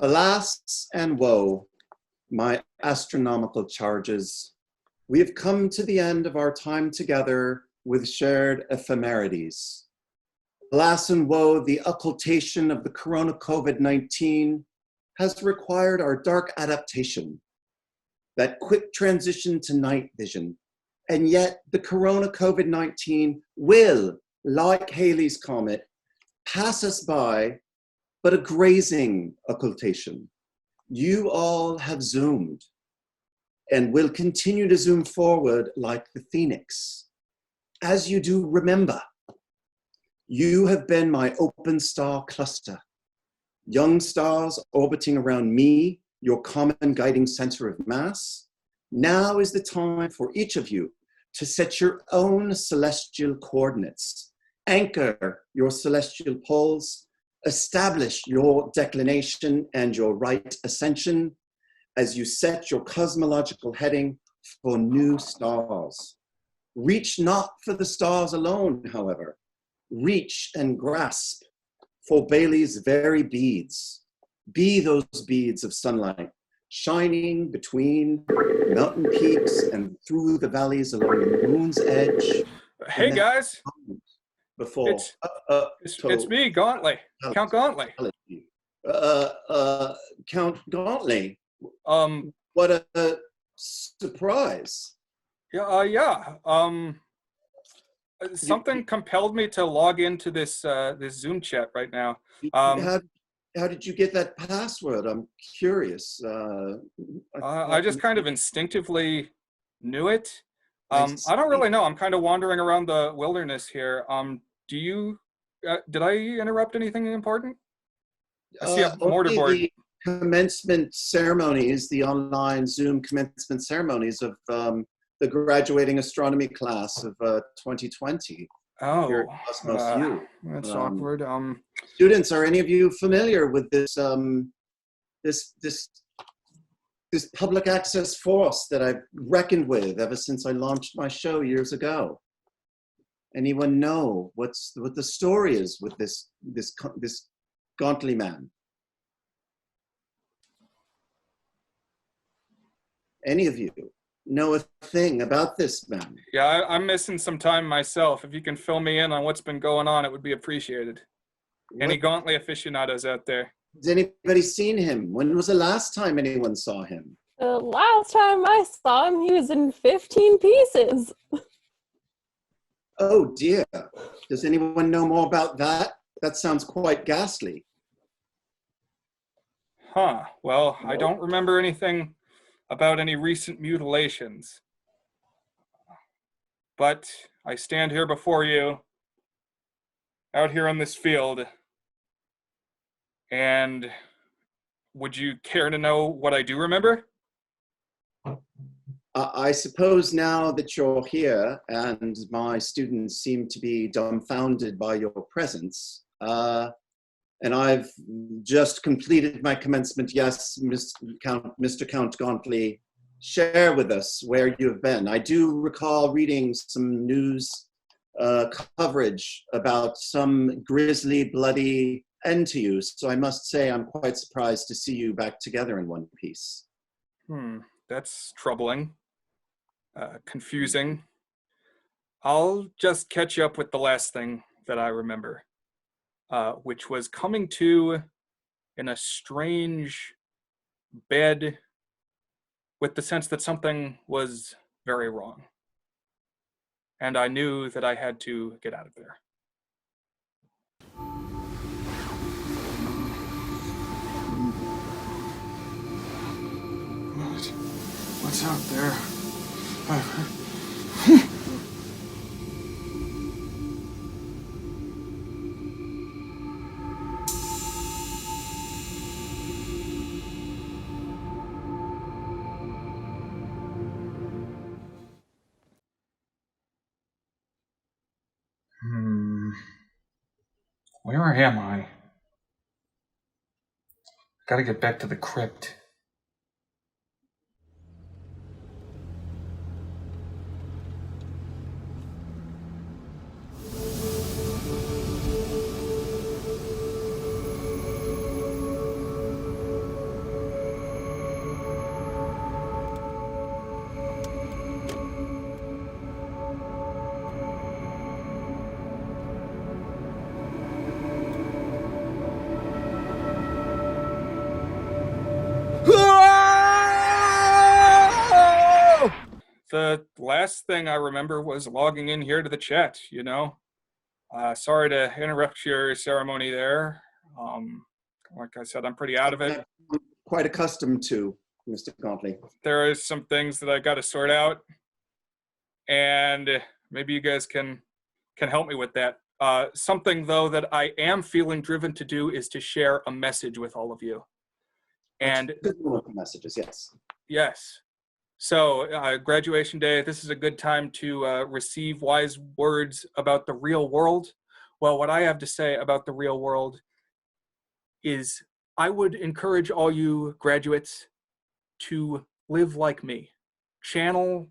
Alas and woe, my astronomical charges, we have come to the end of our time together with shared ephemerides. Alas and woe, the occultation of the corona COVID-19 has required our dark adaptation, that quick transition to night vision. And yet the corona COVID-19 will, like Halley's Comet, pass us by, but a grazing occultation. You all have zoomed and will continue to zoom forward like the phoenix. As you do, remember, you have been my open star cluster, young stars orbiting around me, your common guiding center of mass. Now is the time for each of you to set your own celestial coordinates, anchor your celestial poles, establish your declination and your right ascension as you set your cosmological heading for new stars. Reach not for the stars alone, however. Reach and grasp for Bailey's very beads. Be those beads of sunlight, shining between mountain peaks and through the valleys along the moon's edge. Hey guys, before it's me, Gauntly, Count Gauntly. Count Gauntly. What a surprise! Something compelled me to log into this this Zoom chat right now. How did you get that password? I'm curious. I just kind of instinctively knew it. I don't really know. I'm kind of wandering around the wilderness here. Do you? Did I interrupt anything important? I see a mortarboard. The commencement ceremonies, the online Zoom commencement ceremonies of the graduating astronomy class of 2020. Oh, here at Cosmos U. That's awkward. Students, are any of you familiar with this this public access force that I've reckoned with ever since I launched my show years ago? Anyone know what the story is with this Gauntly man? Any of you know a thing about this man? Yeah, I'm missing some time myself. If you can fill me in on what's been going on, it would be appreciated. Any Gauntly aficionados out there? Has anybody seen him? When was the last time anyone saw him? The last time I saw him, he was in 15 pieces. Oh dear. Does anyone know more about that? That sounds quite ghastly. Huh. Well, I don't remember anything about any recent mutilations. But I stand here before you, out here on this field, and would you care to know what I do remember? I suppose now that you're here and my students seem to be dumbfounded by your presence, and I've just completed my commencement. Yes, Mr. Count Gauntly, share with us where you've been. I do recall reading some news coverage about some grisly, bloody end to you. So I must say I'm quite surprised to see you back together in one piece. That's troubling, confusing. I'll just catch you up with the last thing that I remember. Which was coming to in a strange bed with the sense that something was very wrong. And I knew that I had to get out of there. What's out there? Where am I? Gotta get back to the crypt. the last thing I remember was logging in here to the chat, you know. Sorry to interrupt your ceremony there. Like I said, I'm pretty out of it. I'm quite accustomed to, Mr. Gauntly. There is some things that I got to sort out, and maybe you guys can help me with that. Something, though, that I am feeling driven to do is to share a message with all of you. And good messages, yes. yes. So, graduation day, this is a good time to receive wise words about the real world. Well, what I have to say about the real world is I would encourage all you graduates to live like me. Channel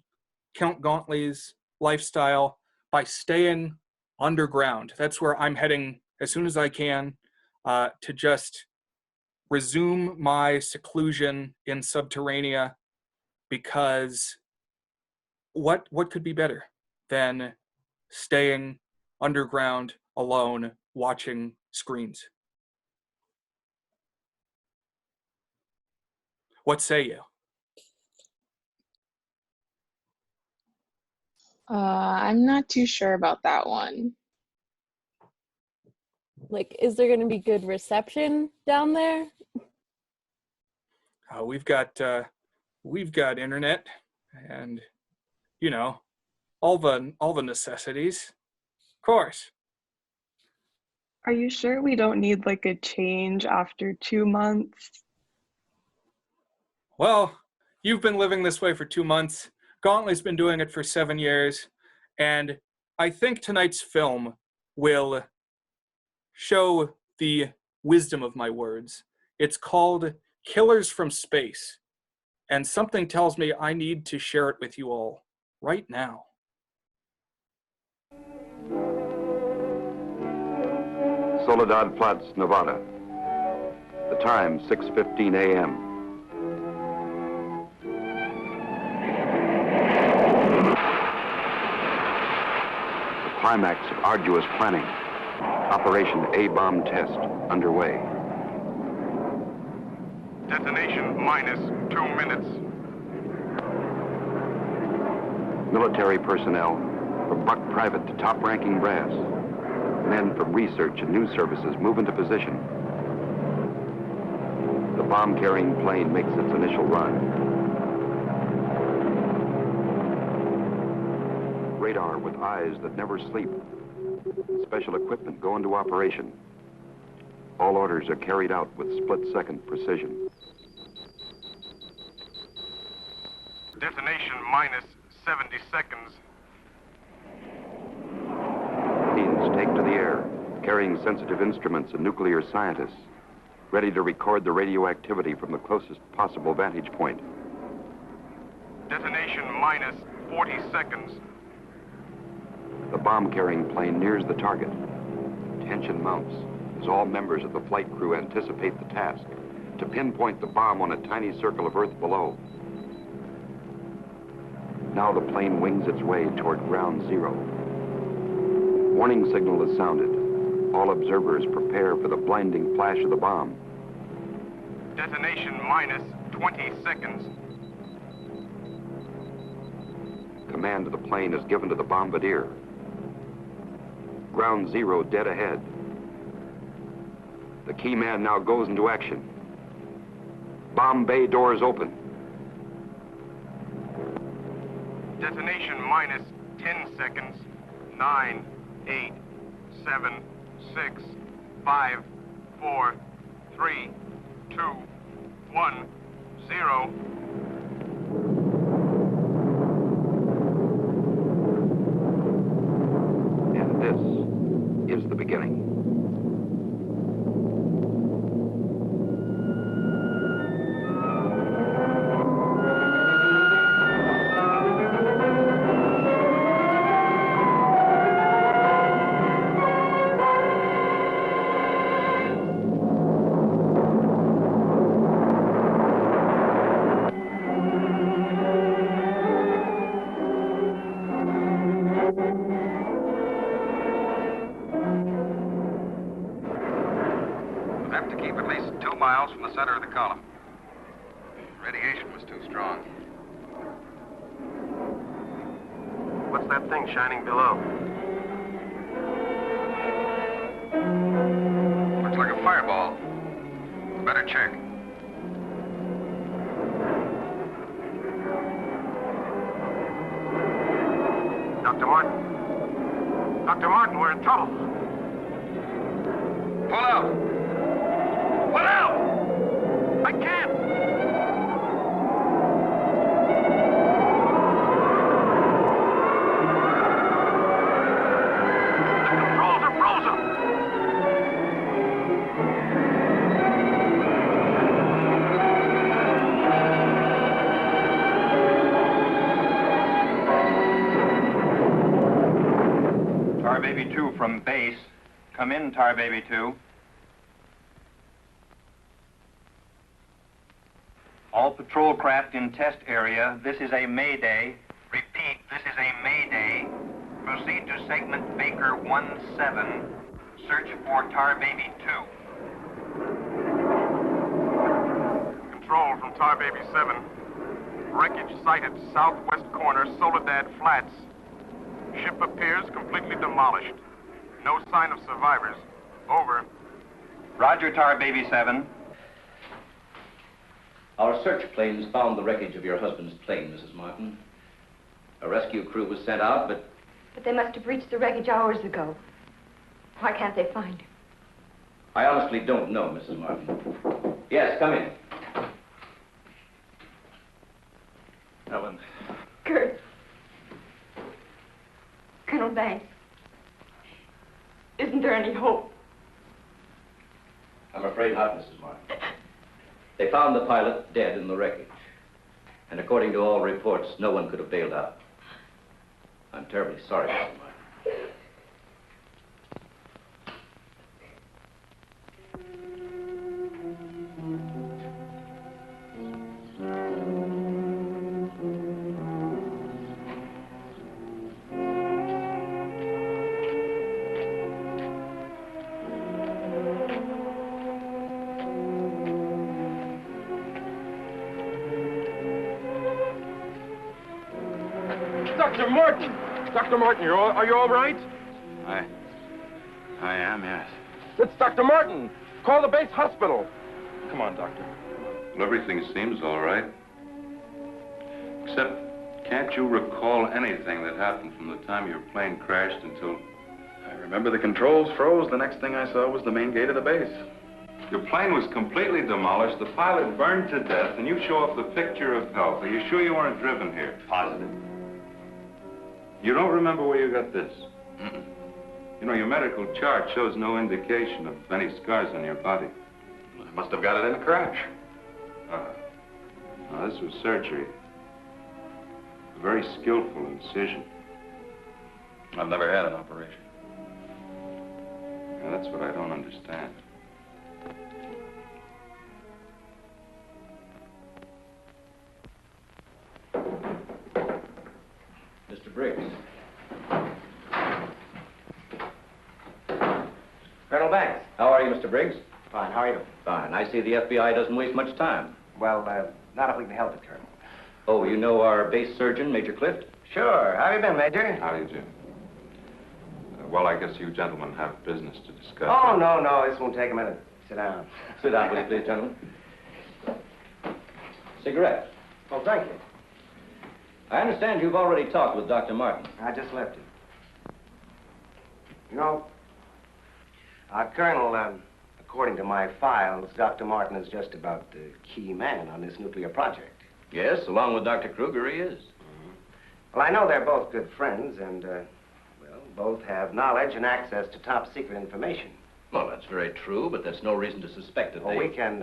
Count Gauntly's lifestyle by staying underground. That's where I'm heading as soon as I can, to just resume my seclusion in Subterranea, because what could be better than staying underground alone watching screens? What say you? I'm not too sure about that one. Like, is there going to be good reception down there? We've got internet, and you know, all the necessities, of course. Are you sure we don't need like a change after 2 months? Well, you've been living this way for 2 months. Gauntly's been doing it for 7 years, and I think tonight's film will show the wisdom of my words. It's called Killers from Space, and something tells me I need to share it with you all right now. Soledad Flats, Nevada. The time, 6:15 a.m. The climax of arduous planning. Operation A-bomb test underway. Detonation minus 2 minutes. Military personnel, from buck private to top-ranking brass. Men from research and news services move into position. The bomb-carrying plane makes its initial run. Radar with eyes that never sleep. Special equipment go into operation. All orders are carried out with split-second precision. Detonation minus 70 seconds. Planes take to the air, carrying sensitive instruments and nuclear scientists, ready to record the radioactivity from the closest possible vantage point. Detonation minus 40 seconds. The bomb-carrying plane nears the target. Tension mounts as all members of the flight crew anticipate the task to pinpoint the bomb on a tiny circle of Earth below. Now the plane wings its way toward ground zero. Warning signal is sounded. All observers prepare for the blinding flash of the bomb. Detonation minus 20 seconds. Command of the plane is given to the bombardier. Ground zero dead ahead. The key man now goes into action. Bomb bay doors open. Detonation minus 10 seconds. 9, 8, 7, 6, 5, 4, 3, 2, 1, 0. And this is the beginning. Have to keep at least 2 miles from the center of the column. Radiation was too strong. What's that thing shining below? Looks like a fireball. Better check. Dr. Martin. Dr. Martin, we're in trouble. Pull out! What out? I can't. The controls are frozen. Tar Baby 2 from base. Come in, Tar Baby 2. All patrol craft in test area. This is a mayday. Repeat, this is a mayday. Proceed to segment Baker 17. Search for Tar Baby 2. Control from Tar Baby 7. Wreckage sighted southwest corner, Soledad Flats. Ship appears completely demolished. No sign of survivors. Over. Roger, Tar Baby 7. Our search planes found the wreckage of your husband's plane, Mrs. Martin. A rescue crew was sent out, but... But they must have reached the wreckage hours ago. Why can't they find him? I honestly don't know, Mrs. Martin. Yes, come in. Ellen. Kurt. Colonel Banks. Isn't there any hope? I'm afraid not, Mrs. Martin. They found the pilot dead in the wreckage. And according to all reports, no one could have bailed out. I'm terribly sorry, Mrs. Martin. Dr. Martin! Dr. Martin, are you all right? I am, yes. It's Dr. Martin! Call the base hospital! Come on, Doctor. Well, everything seems all right. Except, can't you recall anything that happened from the time your plane crashed until... I remember the controls froze. The next thing I saw was the main gate of the base. Your plane was completely demolished, the pilot burned to death, and you show off the picture of health. Are you sure you weren't driven here? Positive. You don't remember where you got this? You know, your medical chart shows no indication of any scars on your body. I must have got it in a crash. Now, this was surgery. A very skillful incision. I've never had an operation. Now, that's what I don't understand. Mr. Briggs. Colonel Banks. How are you, Mr. Briggs? Fine, how are you? Fine. I see the FBI doesn't waste much time. Well, not if we can help it, Colonel. Oh, you know our base surgeon, Major Clift? Sure. How have you been, Major? Howdy, Jim. Well, I guess you gentlemen have business to discuss. Oh, no, this won't take a minute. Sit down. Sit down, will you, please, gentlemen. Cigarette. Oh, thank you. I understand you've already talked with Dr. Martin. I just left him. You know, Colonel, according to my files, Dr. Martin is just about the key man on this nuclear project. Yes, along with Dr. Kruger, he is. Well, I know they're both good friends and, both have knowledge and access to top secret information. Well, that's very true, but that's no reason to suspect that we can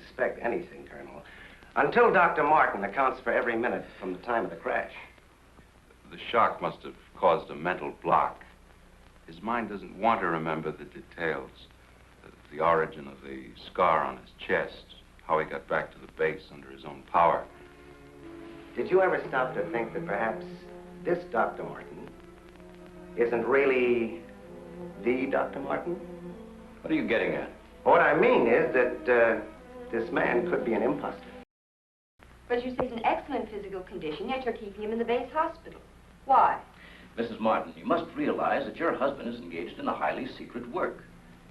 suspect anything, Colonel. Until Dr. Martin accounts for every minute from the time of the crash. The shock must have caused a mental block. His mind doesn't want to remember the details. The origin of the scar on his chest, how he got back to the base under his own power. Did you ever stop to think that perhaps this Dr. Martin isn't really the Dr. Martin? What are you getting at? What I mean is that this man could be an imposter. But you say he's in excellent physical condition, yet you're keeping him in the base hospital. Why? Mrs. Martin, you must realize that your husband is engaged in a highly secret work.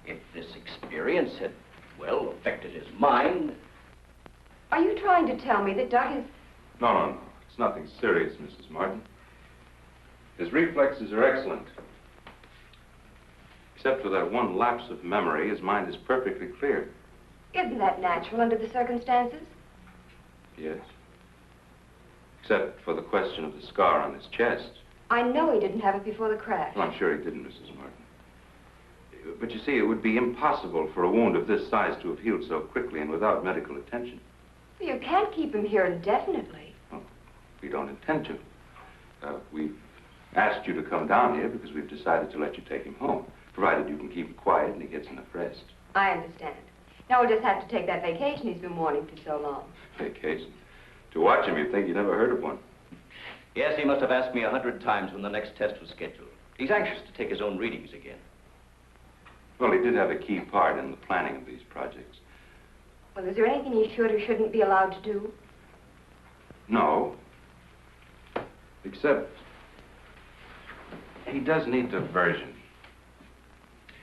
If this experience had, well, affected his mind... Are you trying to tell me that Doug is... No. It's nothing serious, Mrs. Martin. His reflexes are excellent. Except for that one lapse of memory, his mind is perfectly clear. Isn't that natural under the circumstances? Yes. Except for the question of the scar on his chest. I know he didn't have it before the crash. Well, I'm sure he didn't, Mrs. Martin. But you see, it would be impossible for a wound of this size to have healed so quickly and without medical attention. Well, you can't keep him here indefinitely. Well, we don't intend to. We've asked you to come down here because we've decided to let you take him home, provided you can keep him quiet and he gets enough rest. I understand. Now we'll just have to take that vacation he's been wanting for so long. Vacation? To watch him, you'd think you never heard of one. Yes, he must have asked me 100 times when the next test was scheduled. He's anxious to take his own readings again. Well, he did have a key part in the planning of these projects. Well, is there anything he should or shouldn't be allowed to do? No. Except he does need diversion.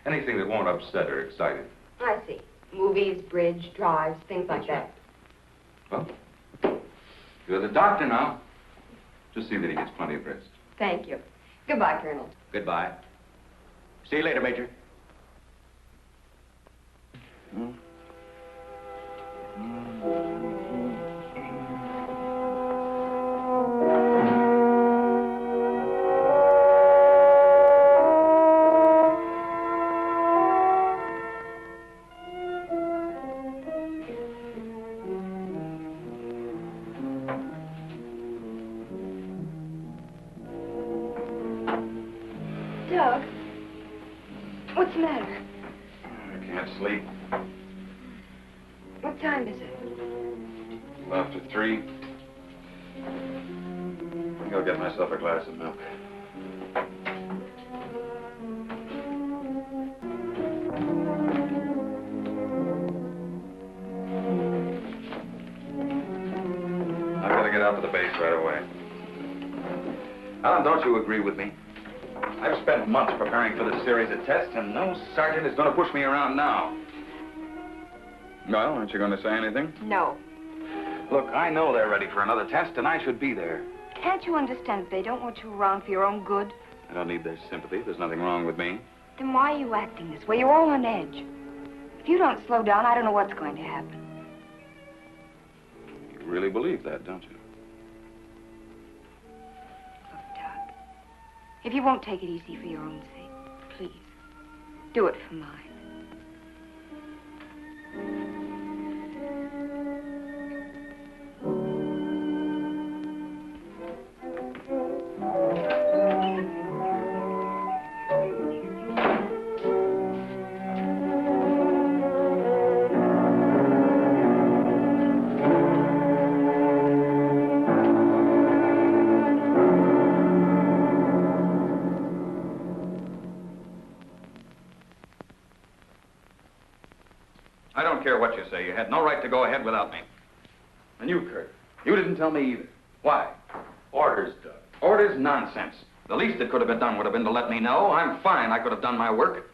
Anything that won't upset or excite him. I see. Movies, bridge, drives, things like that. Well, you're the doctor now. Just see that he gets plenty of rest. Thank you. Goodbye, Colonel. Goodbye. See you later, Major. Doug, what's the matter? I can't sleep. What time is it? After 3. I think I'll get myself a glass of milk. I've got to get out to the base right away. Alan, don't you agree with me? I've spent months preparing for this series of tests, and no sergeant is going to push me around now. Well, aren't you going to say anything? No. Look, I know they're ready for another test, and I should be there. Can't you understand that they don't want you around for your own good? I don't need their sympathy. There's nothing wrong with me. Then why are you acting this way? You're all on edge. If you don't slow down, I don't know what's going to happen. You really believe that, don't you? If you won't take it easy for your own sake, please, do it for mine. I don't care what you say. You had no right to go ahead without me. And you, Kurt, you didn't tell me either. Why? Orders, Doug. Orders? Nonsense. The least that could have been done would have been to let me know. I'm fine. I could have done my work.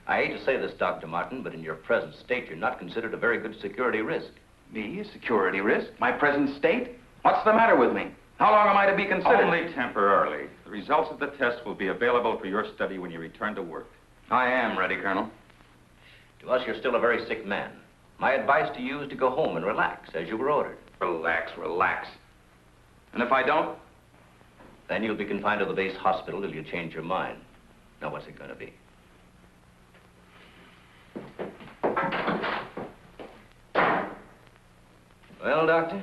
I hate to say this, Dr. Martin, but in your present state, you're not considered a very good security risk. Me? A security risk? My present state? What's the matter with me? How long am I to be considered? Only temporarily. The results of the test will be available for your study when you return to work. I am ready, Colonel. To us, you're still a very sick man. My advice to you is to go home and relax, as you were ordered. Relax, relax. And if I don't? Then you'll be confined to the base hospital till you change your mind. Now, what's it going to be? Well, Doctor?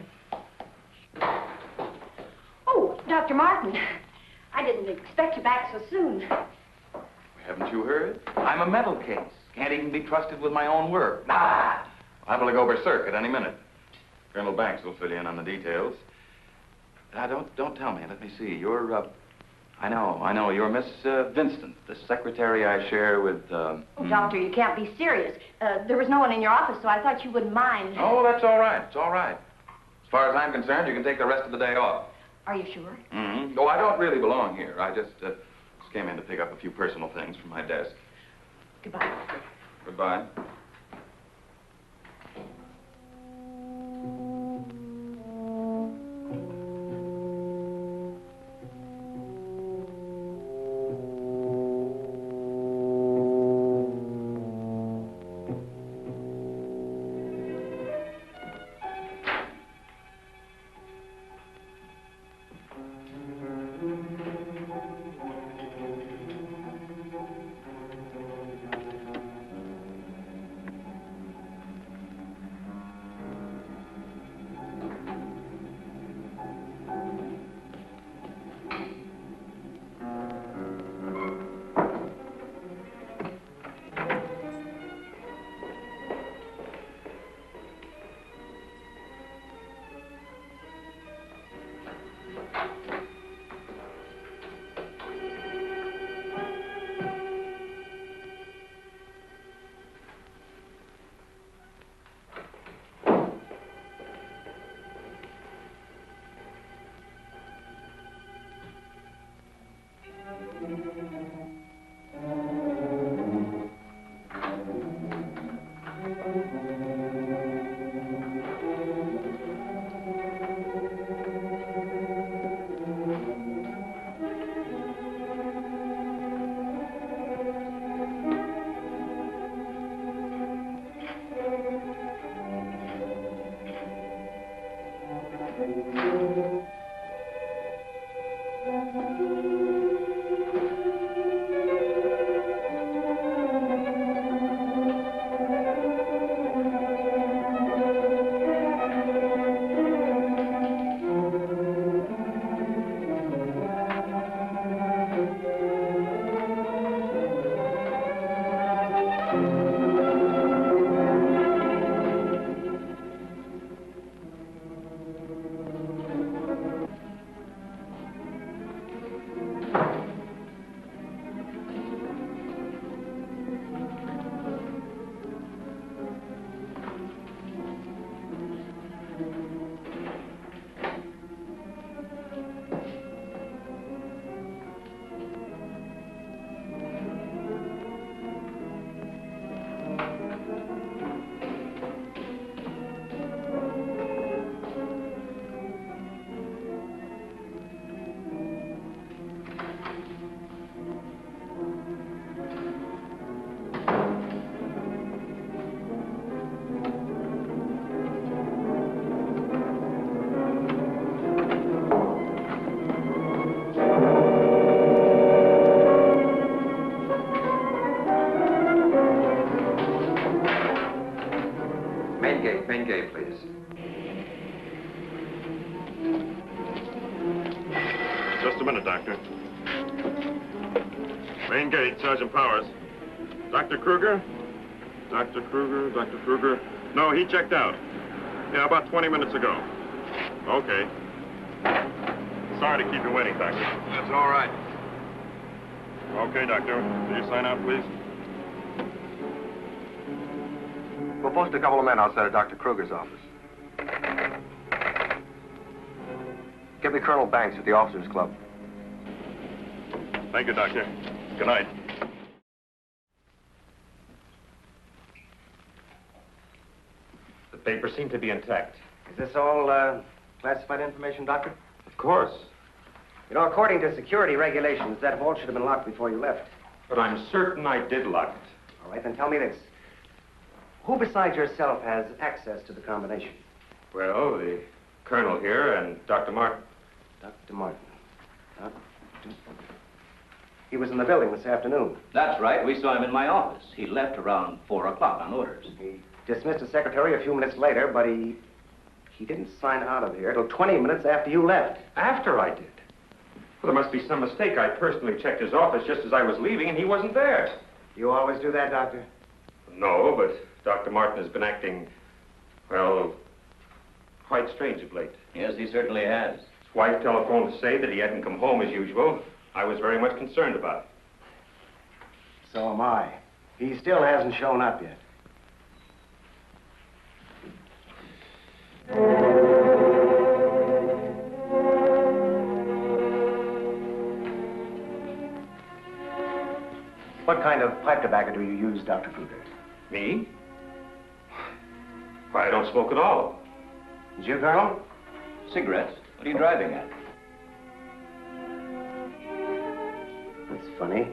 Oh, Dr. Martin, I didn't expect you back so soon. Haven't you heard? I'm a mental case. Can't even be trusted with my own work. Nah! Liable to go berserk at any minute. Colonel Banks will fill you in on the details. Don't tell me. Let me see. You're, I know. You're Miss Vincent, the secretary I share with, Oh, Doctor, you can't be serious. There was no one in your office, so I thought you wouldn't mind. Oh, that's all right. It's all right. As far as I'm concerned, you can take the rest of the day off. Are you sure? Mm-hmm. Oh, I don't really belong here. I just came in to pick up a few personal things from my desk. Goodbye. Goodbye. Main gate, please. Just a minute, Doctor. Main gate, Sergeant Powers. Dr. Kruger? Dr. Kruger, Dr. Kruger. No, he checked out. Yeah, about 20 minutes ago. Okay. Sorry to keep you waiting, Doctor. That's all right. Okay, Doctor. Will you sign out, please? We'll post a couple of men outside of Dr. Kruger's office. Get me Colonel Banks at the Officers Club. Thank you, Doctor. Good night. The papers seem to be intact. Is this all classified information, Doctor? Of course. You know, according to security regulations, that vault should have been locked before you left. But I'm certain I did lock it. All right, then tell me this. Who besides yourself has access to the combination? Well, the Colonel here and Dr. Martin. Dr. Martin. He was in the building this afternoon. That's right. We saw him in my office. He left around 4 o'clock on orders. He dismissed his secretary a few minutes later, but he didn't sign out of here till 20 minutes after you left. After I did? Well, there must be some mistake. I personally checked his office just as I was leaving, and he wasn't there. You always do that, Doctor? No, but Dr. Martin has been acting, well, quite strange of late. Yes, he certainly has. His wife telephoned to say that he hadn't come home as usual. I was very much concerned about it. So am I. He still hasn't shown up yet. What kind of pipe tobacco do you use, Dr. Kruger? Me? Why, I don't smoke at all. Is you, Colonel? Cigarettes? What are you driving at? That's funny.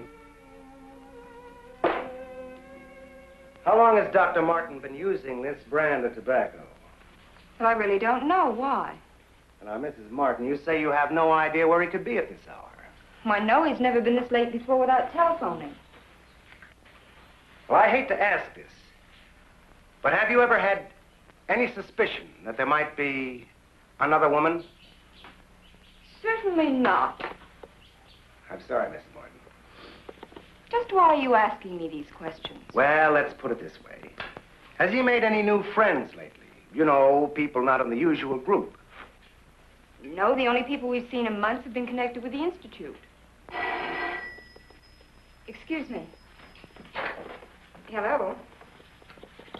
How long has Dr. Martin been using this brand of tobacco? Well, I really don't know. Why? Now, Mrs. Martin, you say you have no idea where he could be at this hour. Well, I know he's never been this late before without telephoning. Well, I hate to ask this, but have you ever had any suspicion that there might be another woman? Certainly not. I'm sorry, Mrs. Martin. Just why are you asking me these questions? Well, let's put it this way. Has he made any new friends lately? You know, people not in the usual group. No, the only people we've seen in months have been connected with the Institute. Excuse me. Hello?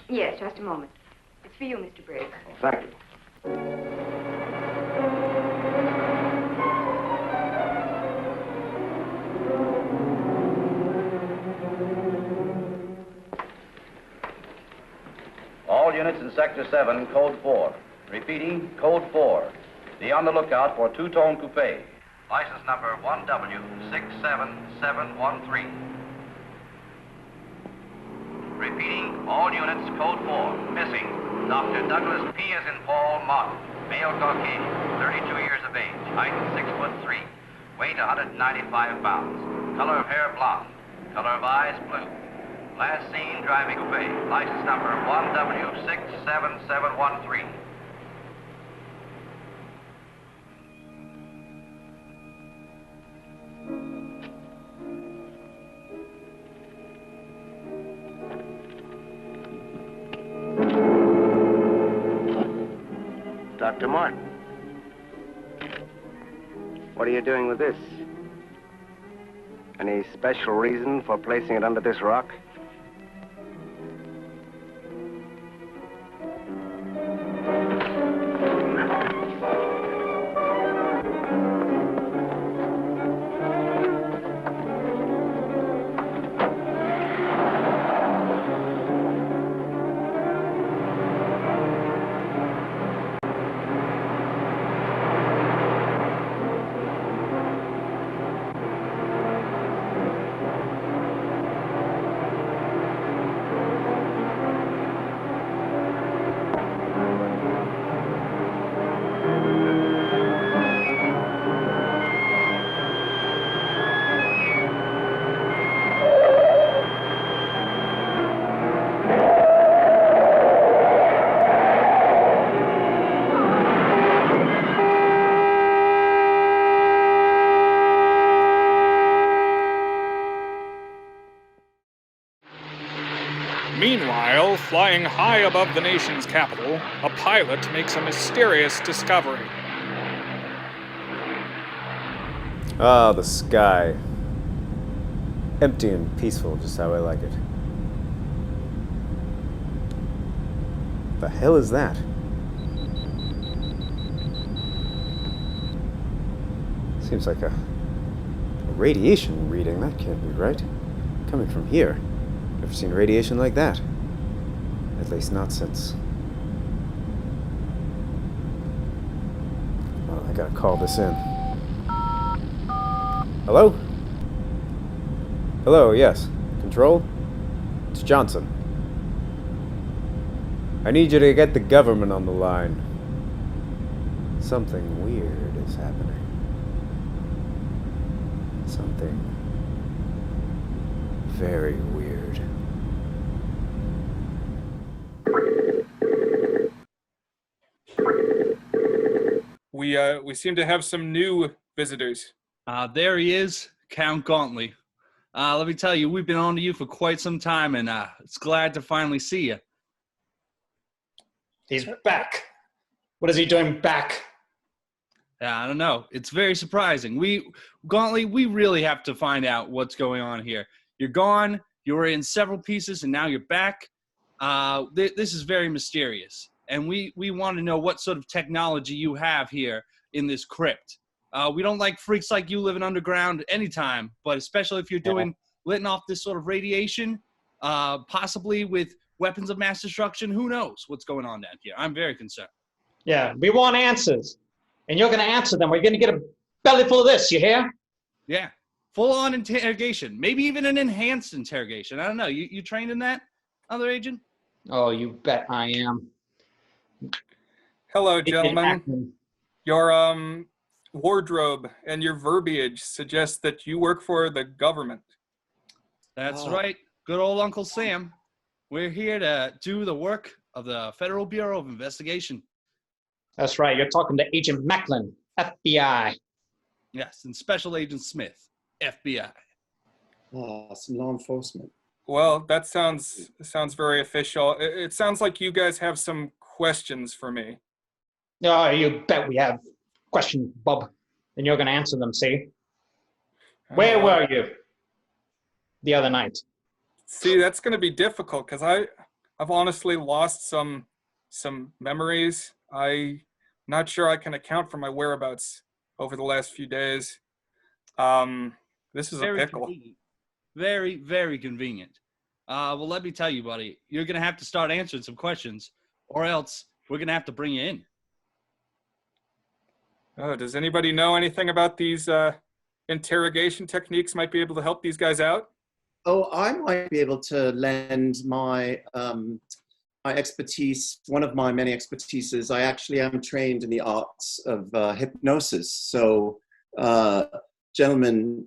Yes, just a moment. It's for you, Mr. Briggs. Thank you. All units in Sector 7, Code 4. Repeating, Code 4. Be on the lookout for two-tone coupe. License number 1W67713. Repeating, all units, Code 4. Missing, Dr. Douglas P. as in Paul Martin, male Caucasian, 32 years of age, height 6'3", weight 195 pounds, color of hair blonde, color of eyes blue. Last seen driving coupe, license number 1W67713. Dr. Martin. What are you doing with this? Any special reason for placing it under this rock? Meanwhile, flying high above the nation's capital, a pilot makes a mysterious discovery. Ah, the sky. Empty and peaceful, just how I like it. The hell is that? Seems like a radiation reading. That can't be right. Coming from here. Never seen radiation like that. At least not since... Well, I gotta call this in. Hello? Hello, yes. Control? It's Johnson. I need you to get the government on the line. Something weird is happening. Something very weird. We seem to have some new visitors. There he is, Count Gauntly. Let me tell you, we've been on to you for quite some time, and it's glad to finally see you. He's back. What is he doing back? I don't know. It's very surprising. Gauntly, we really have to find out what's going on here. You're gone, you were in several pieces, and now you're back. This is very mysterious, and we want to know what sort of technology you have here in this crypt. We don't like freaks like you living underground anytime, but especially if you're doing letting off this sort of radiation, possibly with weapons of mass destruction. Who knows what's going on down here? I'm very concerned. Yeah, we want answers. And you're going to answer them. We're going to get a belly full of this, you hear? Yeah, full-on interrogation. Maybe even an enhanced interrogation. I don't know. You trained in that, other agent? Oh, you bet I am. Hello, gentlemen. Your wardrobe and your verbiage suggests that you work for the government. That's right. Good old Uncle Sam. We're here to do the work of the Federal Bureau of Investigation. That's right. You're talking to Agent Macklin, FBI. Yes, and Special Agent Smith, FBI. Some law enforcement. Well, that sounds very official. It sounds like you guys have some questions for me. Oh, you bet we have questions, Bob. And you're going to answer them, see? Where were you the other night? See, that's going to be difficult because I've honestly lost some memories. I'm not sure I can account for my whereabouts over the last few days. This is Very a pickle. convenient. Very, very convenient. Well, let me tell you, buddy, you're going to have to start answering some questions, or else we're going to have to bring you in. Oh, does anybody know anything about these interrogation techniques might be able to help these guys out? Oh, I might be able to lend my my expertise. One of my many expertises. I actually am trained in the arts of hypnosis. So, gentlemen,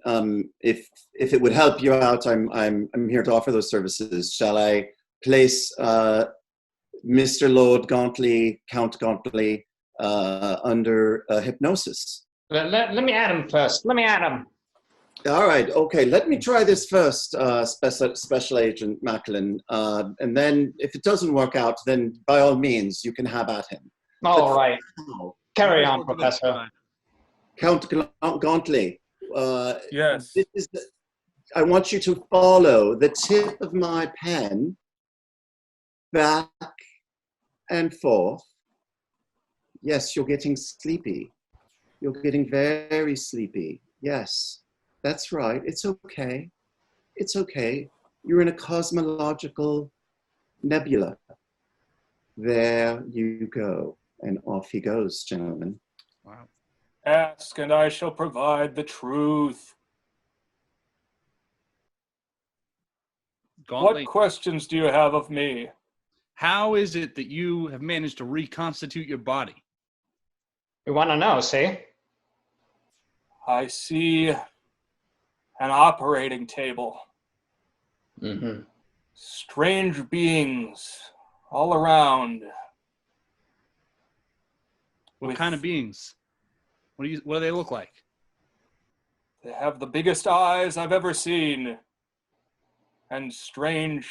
if it would help you out, I'm here to offer those services. Shall I place Mr. Lord Gauntly, Count Gauntly, under hypnosis? Let me add him first. Let me add him. All right, okay, let me try this first, Special Agent Macklin, and then if it doesn't work out, then by all means, you can have at him. All right. Carry on, Professor. Count Gauntly. Yes. I want you to follow the tip of my pen back and forth. Yes, you're getting sleepy. You're getting very sleepy. Yes. That's right. It's okay. It's okay. You're in a cosmological nebula. There you go. And off he goes, gentlemen. Wow. Ask and I shall provide the truth. Gauntly, What questions do you have of me? how is it that you have managed to reconstitute your body? We want to know, see? I see an operating table. Mm-hmm. Strange beings all around. What kind of beings? What do they look like? They have the biggest eyes I've ever seen. And strange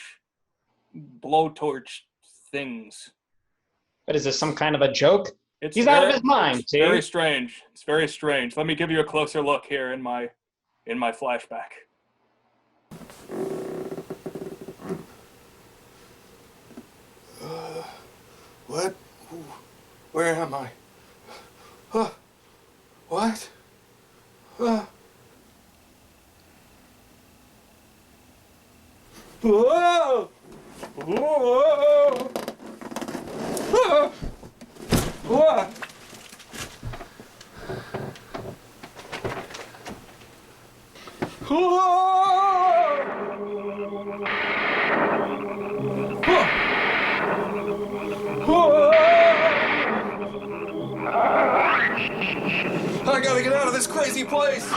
blowtorch things. But is this some kind of a joke? He's out of his mind, it's see? very strange. It's very strange. Let me give you a closer look here in my flashback. What? Where am I? What? Whoa! Whoa! Whoa! What? I gotta get out of this crazy place!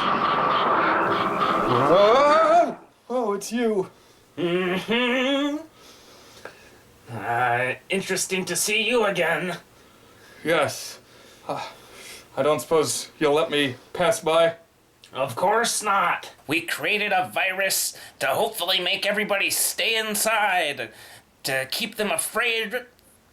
Oh, it's you. Mm-hmm. Interesting to see you again. Yes. I don't suppose you'll let me pass by? Of course not. We created a virus to hopefully make everybody stay inside, to keep them afraid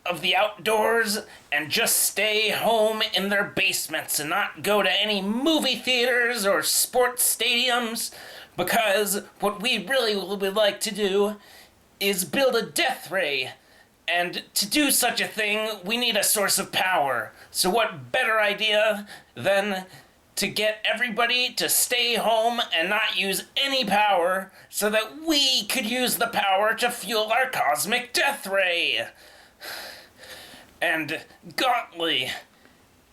of the outdoors and just stay home in their basements and not go to any movie theaters or sports stadiums, because what we really would like to do is build a death ray. And to do such a thing, we need a source of power. So what better idea than to get everybody to stay home and not use any power so that we could use the power to fuel our cosmic death ray. And Gauntly,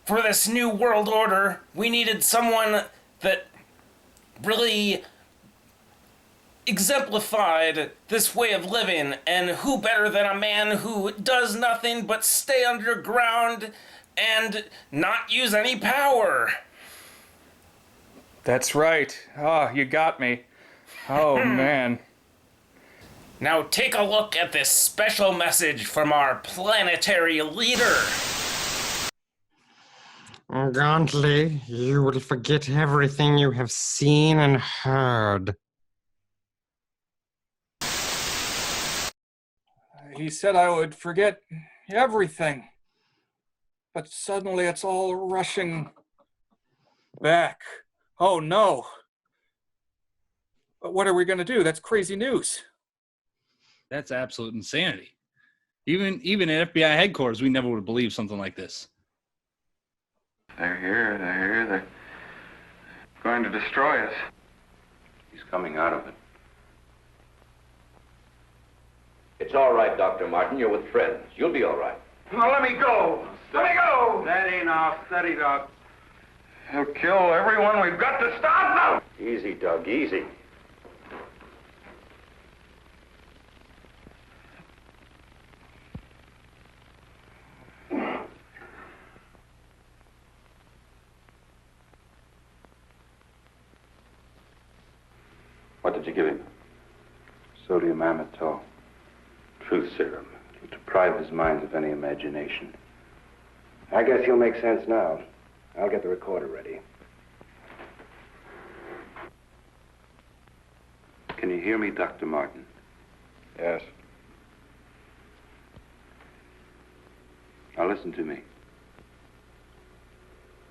for this new world order, we needed someone that really exemplified this way of living, and who better than a man who does nothing but stay underground and not use any power. That's right. Oh, you got me. Oh, man. Now take a look at this special message from our planetary leader. Gauntly, you will forget everything you have seen and heard. He said I would forget everything. But suddenly it's all rushing back. Oh no. But what are we going to do? That's crazy news. That's absolute insanity. Even at FBI headquarters, we never would have believed something like this. They're here. They're going to destroy us. He's coming out of it. It's all right, Dr. Martin. You're with friends. You'll be all right. Now let me go. Let me go. Steady now, steady, Doc. He'll kill everyone. We've got to stop now. Easy, Doug, easy. What did you give him? Sodium amytal. Truth serum. To deprive his mind of any imagination. I guess he'll make sense now. I'll get the recorder ready. Can you hear me, Dr. Martin? Yes. Now listen to me.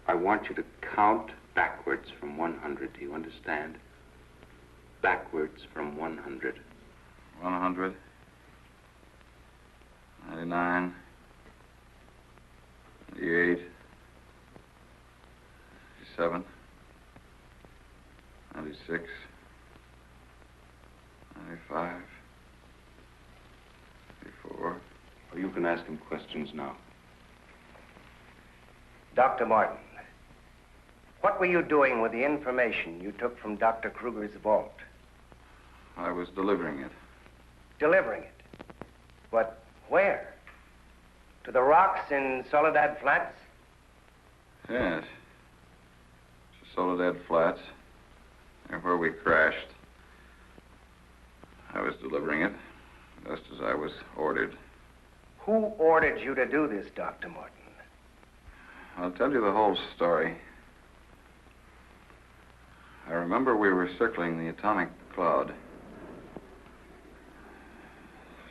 I want you to count backwards from 100. Do you understand? Backwards from 100. 100. 99. 98. 97. 96. 95. 94. Well, you can ask him questions now. Dr. Martin, what were you doing with the information you took from Dr. Kruger's vault? I was delivering it. Delivering it? But where? To the rocks in Soledad Flats? Yes. To Soledad Flats, and where we crashed. I was delivering it, just as I was ordered. Who ordered you to do this, Dr. Martin? I'll tell you the whole story. I remember we were circling the atomic cloud.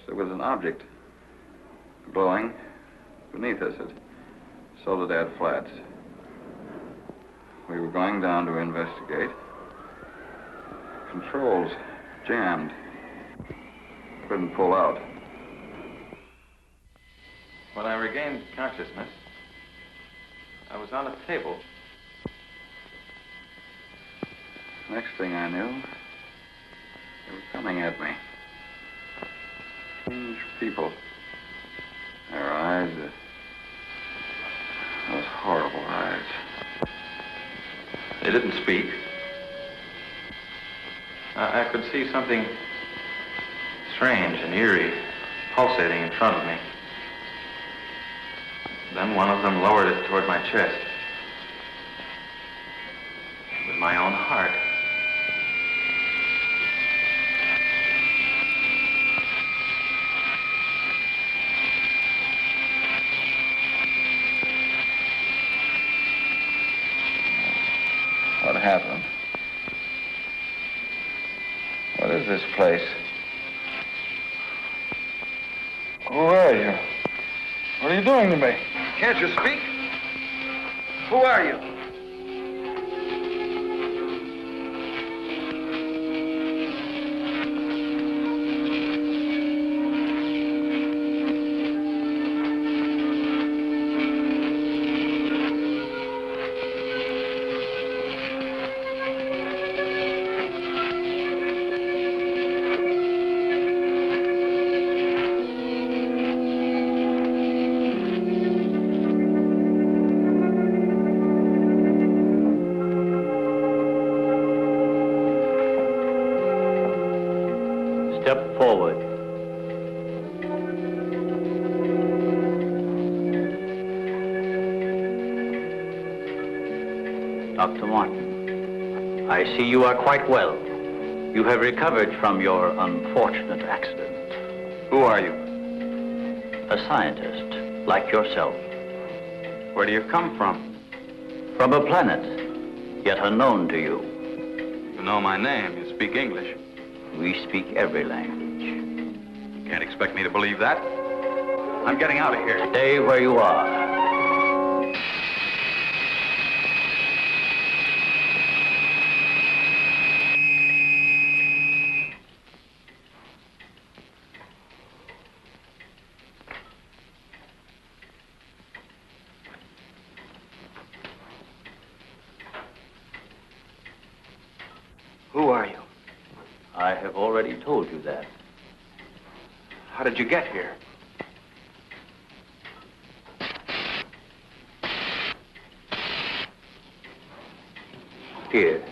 There was an object glowing beneath us at Soledad Flats. We were going down to investigate. Controls jammed. Couldn't pull out. When I regained consciousness, I was on a table. Next thing I knew, they were coming at me. Strange people. Their eyes, those horrible eyes. They didn't speak. I could see something strange and eerie pulsating in front of me. Then one of them lowered it toward my chest. It was my own heart. What happened? What is this place? Who are you? What are you doing to me? Can't you speak? Who are you? Step forward. Dr. Martin, I see you are quite well. You have recovered from your unfortunate accident. Who are you? A scientist, like yourself. Where do you come from? From a planet, yet unknown to you. You know my name. You speak English. We speak every language. You can't expect me to believe that. I'm getting out of here. Stay where you are. Who are you? I have already told you that. How did you get here? Here.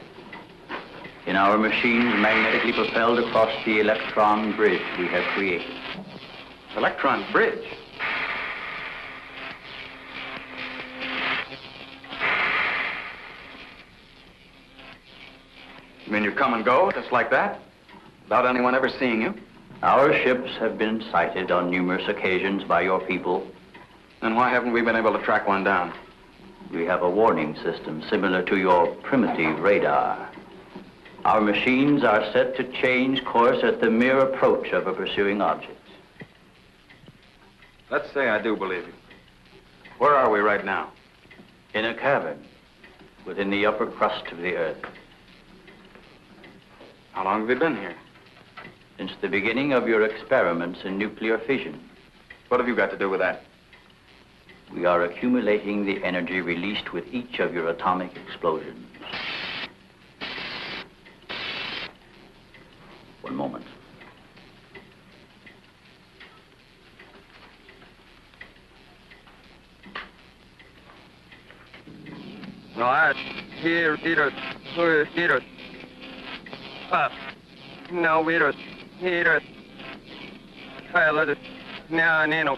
In our machines magnetically propelled across the electron bridge we have created. Electron bridge? You mean you come and go, just like that? Without anyone ever seeing you? Our ships have been sighted on numerous occasions by your people. Then why haven't we been able to track one down? We have a warning system similar to your primitive radar. Our machines are set to change course at the mere approach of a pursuing object. Let's say I do believe you. Where are we right now? In a cavern within the upper crust of the Earth. How long have you been here? Since the beginning of your experiments in nuclear fission. What have you got to do with that? We are accumulating the energy released with each of your atomic explosions. One moment. No, I here, no, here, Tyler, now, Nino,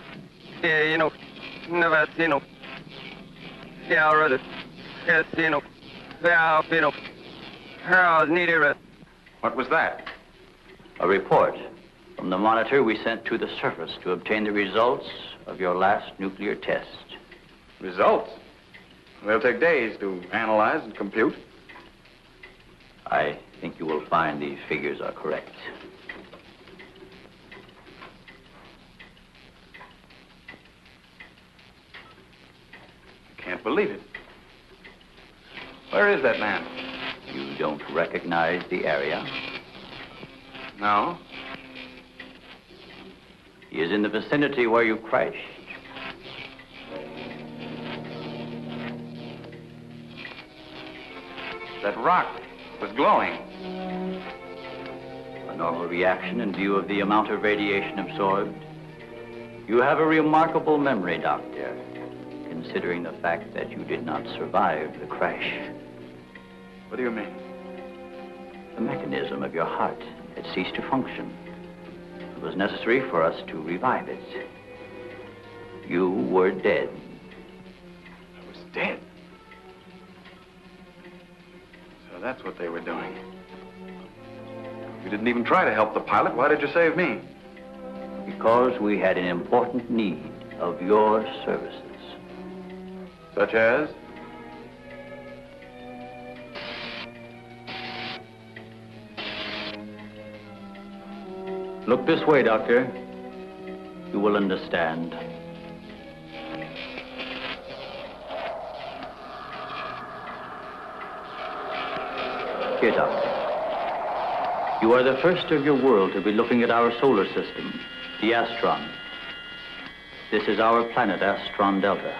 Nevasino, Yarra, Casino, Valpino, Harold, Needed. What was that? A report from the monitor we sent to the surface to obtain the results of your last nuclear test. Results? They'll take days to analyze and compute. I think you will find these figures are correct. I can't believe it. Where is that man? You don't recognize the area? No. He is in the vicinity where you crashed. That rock was glowing. A normal reaction in view of the amount of radiation absorbed. You have a remarkable memory, Doctor, considering the fact that you did not survive the crash. What do you mean? The mechanism of your heart had ceased to function. It was necessary for us to revive it. You were dead. I was dead? So that's what they were doing. You didn't even try to help the pilot. Why did you save me? Because we had an important need of your services. Such as? Look this way, Doctor. You will understand. Here, Doctor. You are the first of your world to be looking at our solar system, the Astron. This is our planet, Astron Delta.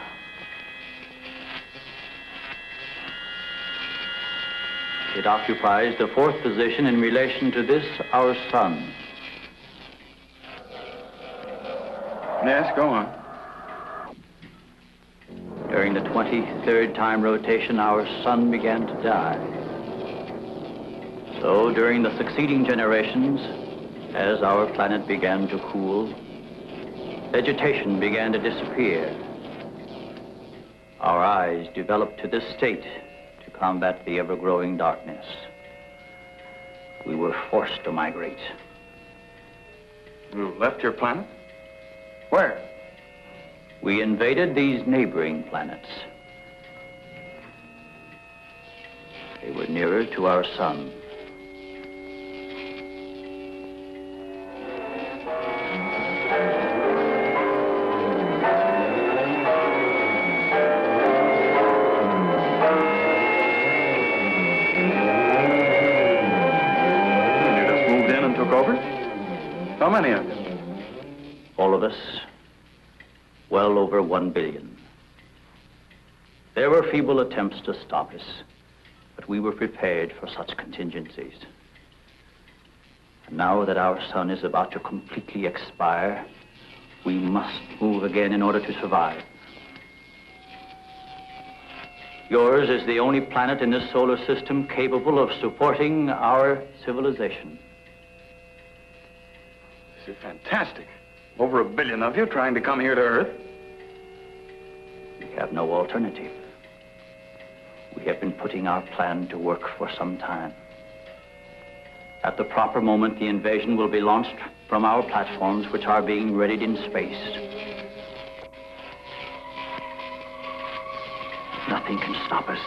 It occupies the 4th position in relation to this, our sun. Yes, go on. During the 23rd time rotation, our sun began to die. So during the succeeding generations, As our planet began to cool, vegetation began to disappear. Our eyes developed to this state to combat the ever-growing darkness. We were forced to migrate. You left your planet? Where? We invaded these neighboring planets. They were nearer to our sun. You just moved in and took over? How many of you? All of us, well over 1 billion. There were feeble attempts to stop us, but we were prepared for such contingencies. And now that our sun is about to completely expire, we must move again in order to survive. Yours is the only planet in this solar system capable of supporting our civilization. This is fantastic. Over 1 billion of you trying to come here to Earth. We have no alternative. We have been putting our plan to work for some time. At the proper moment, the invasion will be launched from our platforms, which are being readied in space. Nothing can stop us.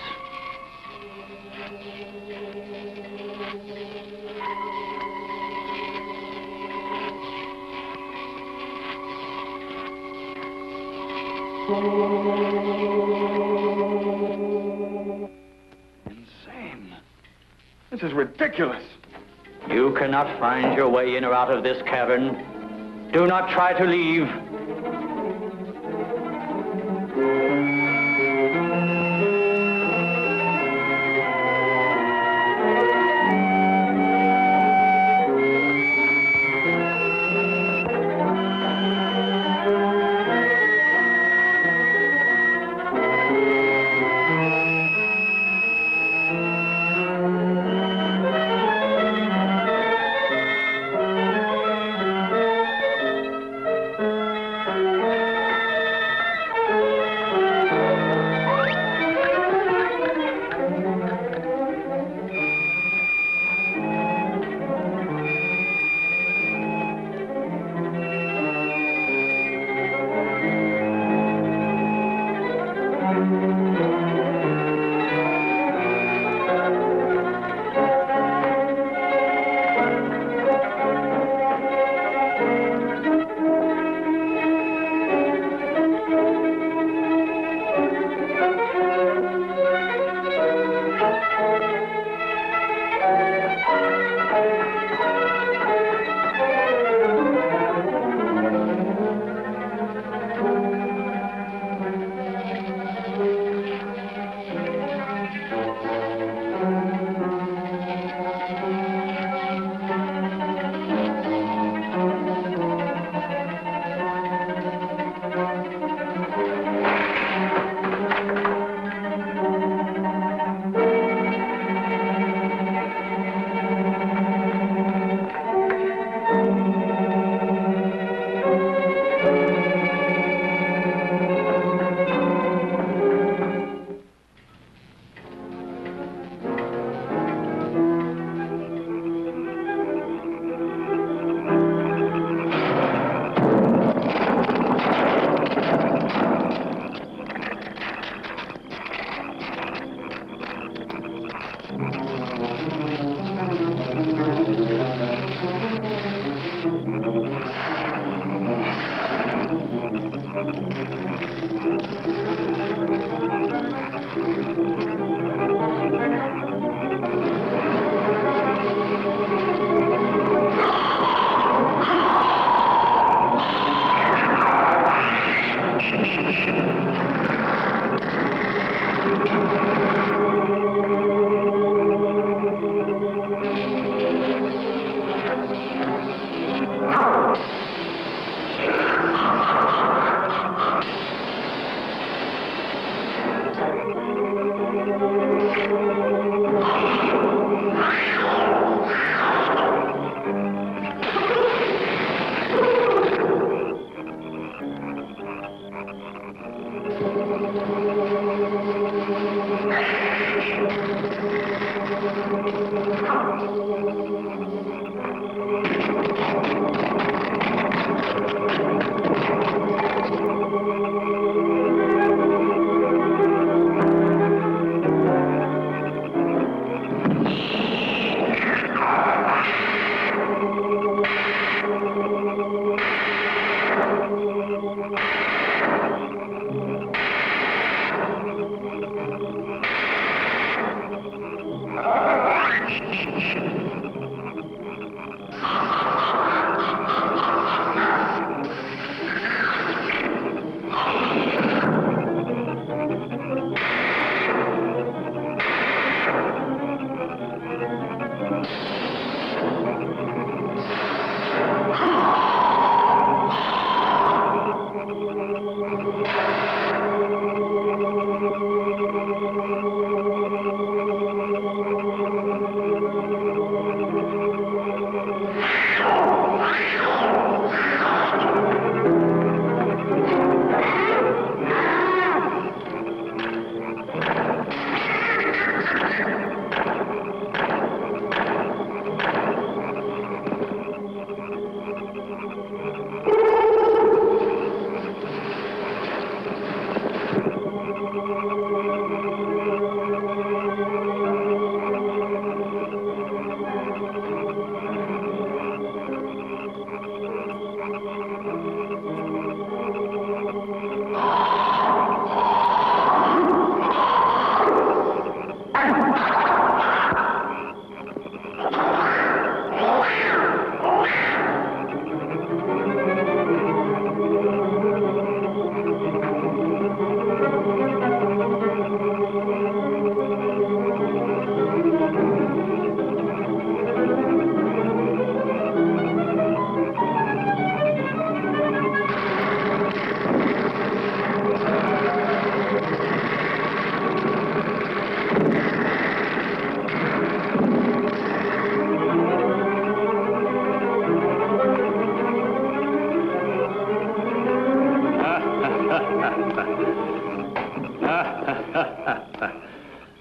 Insane. This is ridiculous. You cannot find your way in or out of this cavern. Do not try to leave.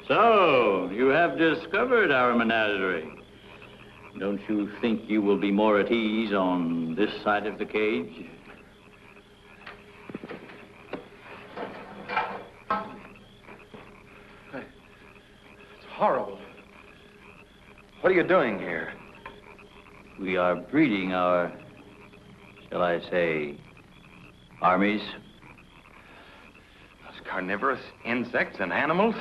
So, you have discovered our menagerie. Don't you think you will be more at ease on this side of the cage? It's horrible. What are you doing here? We are breeding our, shall I say, armies. Those carnivorous insects and animals?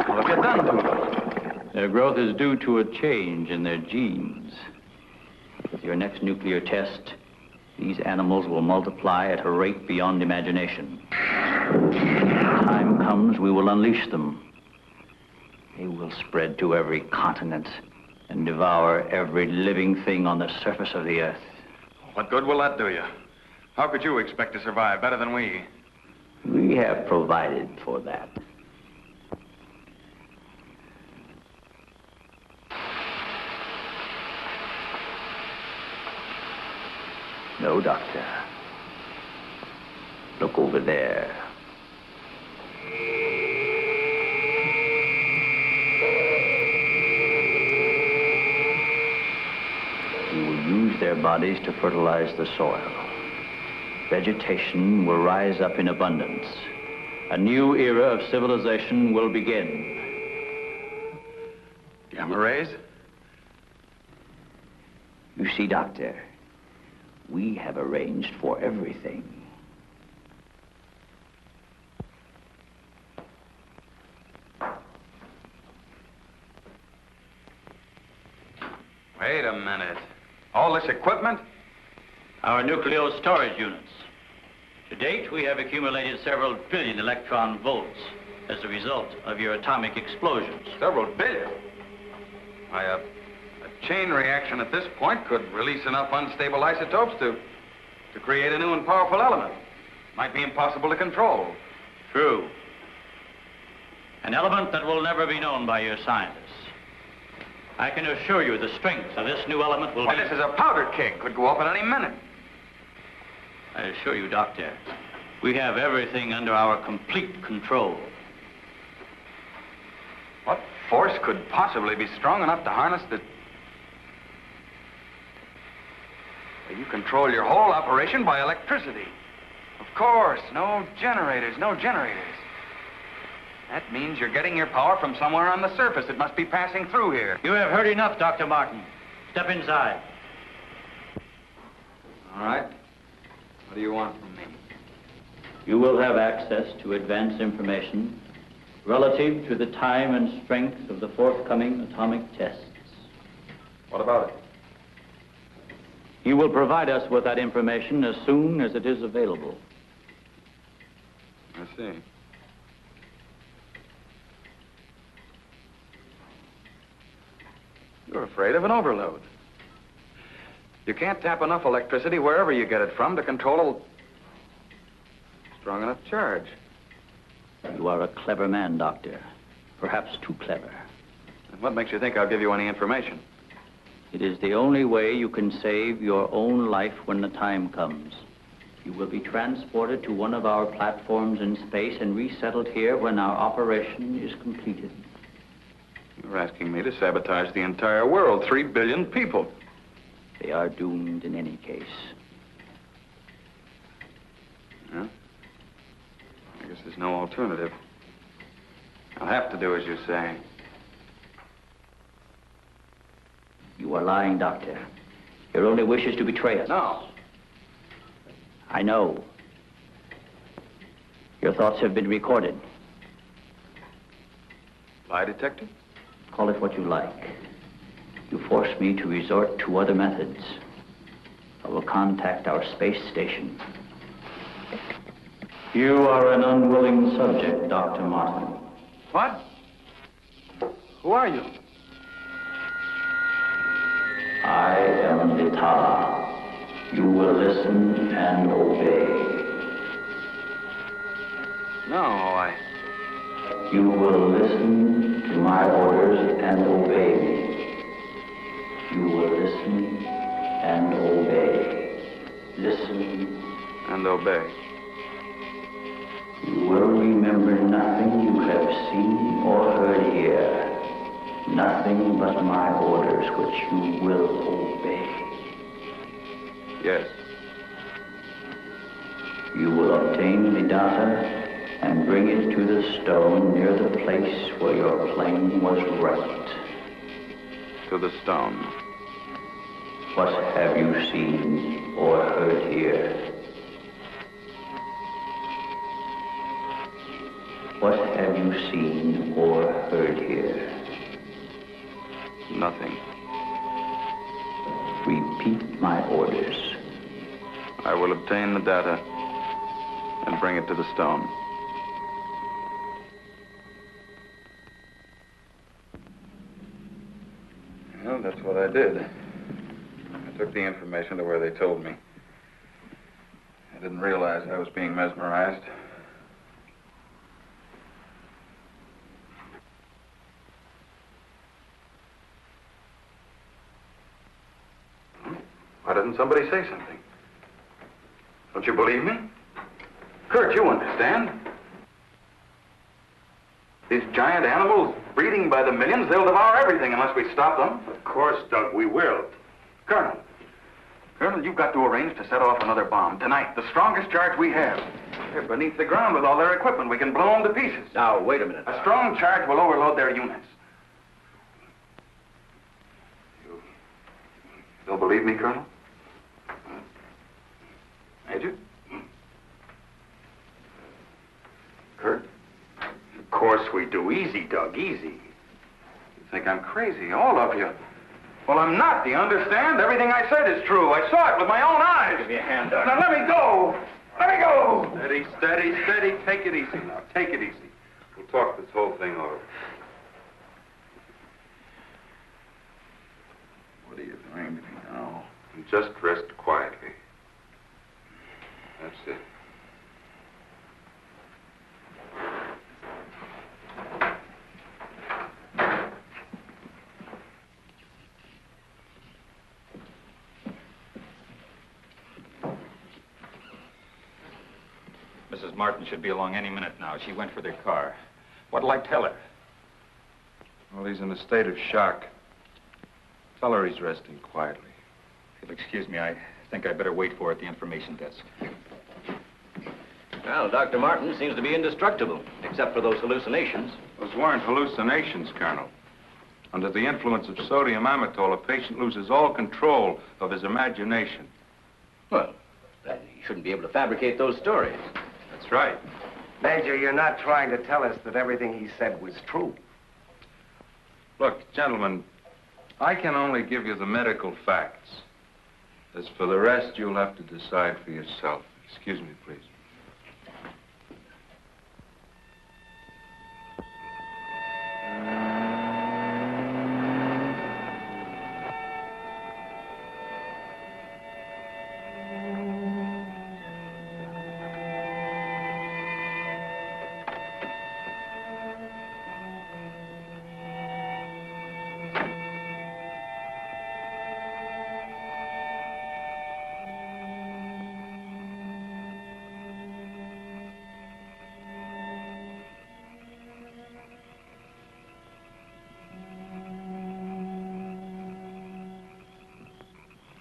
What have you done to them? Their growth is due to a change in their genes. With your next nuclear test, these animals will multiply at a rate beyond imagination. When the time comes, we will unleash them. They will spread to every continent and devour every living thing on the surface of the earth. What good will that do you? How could you expect to survive better than we? We have provided for that. No, Doctor. Look over there. We will use their bodies to fertilize the soil. Vegetation will rise up in abundance. A new era of civilization will begin. Gamma rays? You see, Doctor, we have arranged for everything. Wait a minute. All this equipment? Our nuclear storage units. To date, we have accumulated several billion electron volts as a result of your atomic explosions. Several billion? Why, a chain reaction at this point could release enough unstable isotopes to create a new and powerful element. Might be impossible to control. True. An element that will never be known by your scientists. I can assure you the strength of this new element will Why, be... this is a powder keg. Could go off at any minute. I assure you, Doctor, we have everything under our complete control. What force could possibly be strong enough to harness the... You control your whole operation by electricity. Of course, no generators, no generators. That means you're getting your power from somewhere on the surface. It must be passing through here. You have heard enough, Dr. Martin. Step inside. All right. What do you want from me? You will have access to advanced information relative to the time and strength of the forthcoming atomic tests. What about it? You will provide us with that information as soon as it is available. I see. You're afraid of an overload. You can't tap enough electricity wherever you get it from to control a strong enough charge. You are a clever man, Doctor. Perhaps too clever. And what makes you think I'll give you any information? It is the only way you can save your own life when the time comes. You will be transported to one of our platforms in space and resettled here when our operation is completed. You're asking me to sabotage the entire world, 3 billion people. They are doomed in any case. Yeah? I guess there's no alternative. I'll have to do as you say. You are lying, Doctor. Your only wish is to betray us. No. I know. Your thoughts have been recorded. Lie detector? Call it what you like. You force me to resort to other methods. I will contact our space station. You are an unwilling subject, Dr. Martin. What? Who are you? I am Vita. You will listen and obey. No, You will listen to my orders and obey me. You will listen and obey. Listen and obey. You will remain remember nothing you have seen or heard here. Nothing but my orders, which you will obey. Yes. You will obtain the data and bring it to the stone near the place where your plane was wrecked. To the stone. What have you seen or heard here? What have you seen or heard here? Nothing. Repeat my orders. I will obtain the data and bring it to the stone. Well, that's what I did. I took the information to where they told me. I didn't realize I was being mesmerized. Why doesn't somebody say something? Don't you believe me? Kurt, you understand. These giant animals breeding by the millions, they'll devour everything unless we stop them. Of course, Doug, we will. Colonel, you've got to arrange to set off another bomb tonight. The strongest charge we have. They're beneath the ground with all their equipment. We can blow them to pieces. Now, wait a minute. A strong charge will overload their units. You'll believe me, Colonel? Major? Kurt? Of course we do. Easy, Doug, easy. You think I'm crazy, all of you. Well, I'm not, do you understand? Everything I said is true. I saw it with my own eyes. Give me a hand, Doug. Now, let me go. Let me go. Steady, steady, steady. Take it easy now. Take it easy. We'll talk this whole thing over. What are you doing to me now? And just rest quietly. That's it. Mrs. Martin should be along any minute now. She went for their car. What'll I tell her? Well, he's in a state of shock. Tell her he's resting quietly. If you'll excuse me, I think I'd better wait for her at the information desk. Well, Dr. Martin seems to be indestructible, except for those hallucinations. Those weren't hallucinations, Colonel. Under the influence of sodium amytal, a patient loses all control of his imagination. Well, then he shouldn't be able to fabricate those stories. That's right. Major, you're not trying to tell us that everything he said was true. Look, gentlemen, I can only give you the medical facts. As for the rest, you'll have to decide for yourself. Excuse me, please.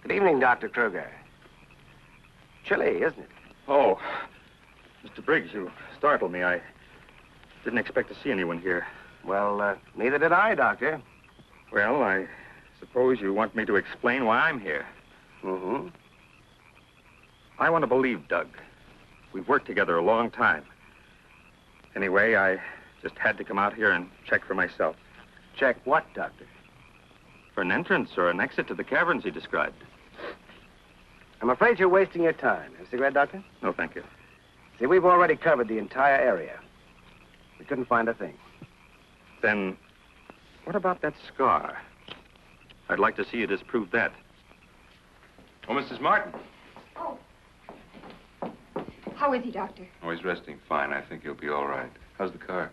Good evening, Dr. Kruger. Chilly, isn't it? Oh, Mr. Briggs, you startled me. I didn't expect to see anyone here. Well, neither did I, Doctor. Well, I suppose you want me to explain why I'm here. Mm-hmm. I want to believe Doug. We've worked together a long time. Anyway, I just had to come out here and check for myself. Check what, Doctor? For an entrance or an exit to the caverns he described. I'm afraid you're wasting your time. Have a cigarette, Doctor? No, thank you. See, we've already covered the entire area. We couldn't find a thing. Then, what about that scar? I'd like to see you disprove that. Oh, Mrs. Martin. Oh. How is he, Doctor? Oh, he's resting fine. I think he'll be all right. How's the car?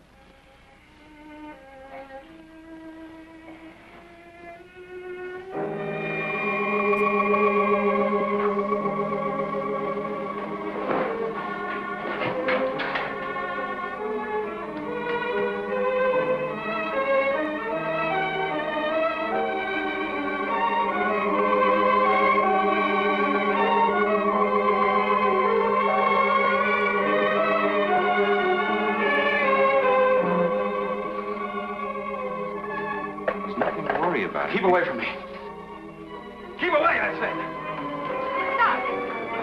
Keep away from me. Keep away, I said.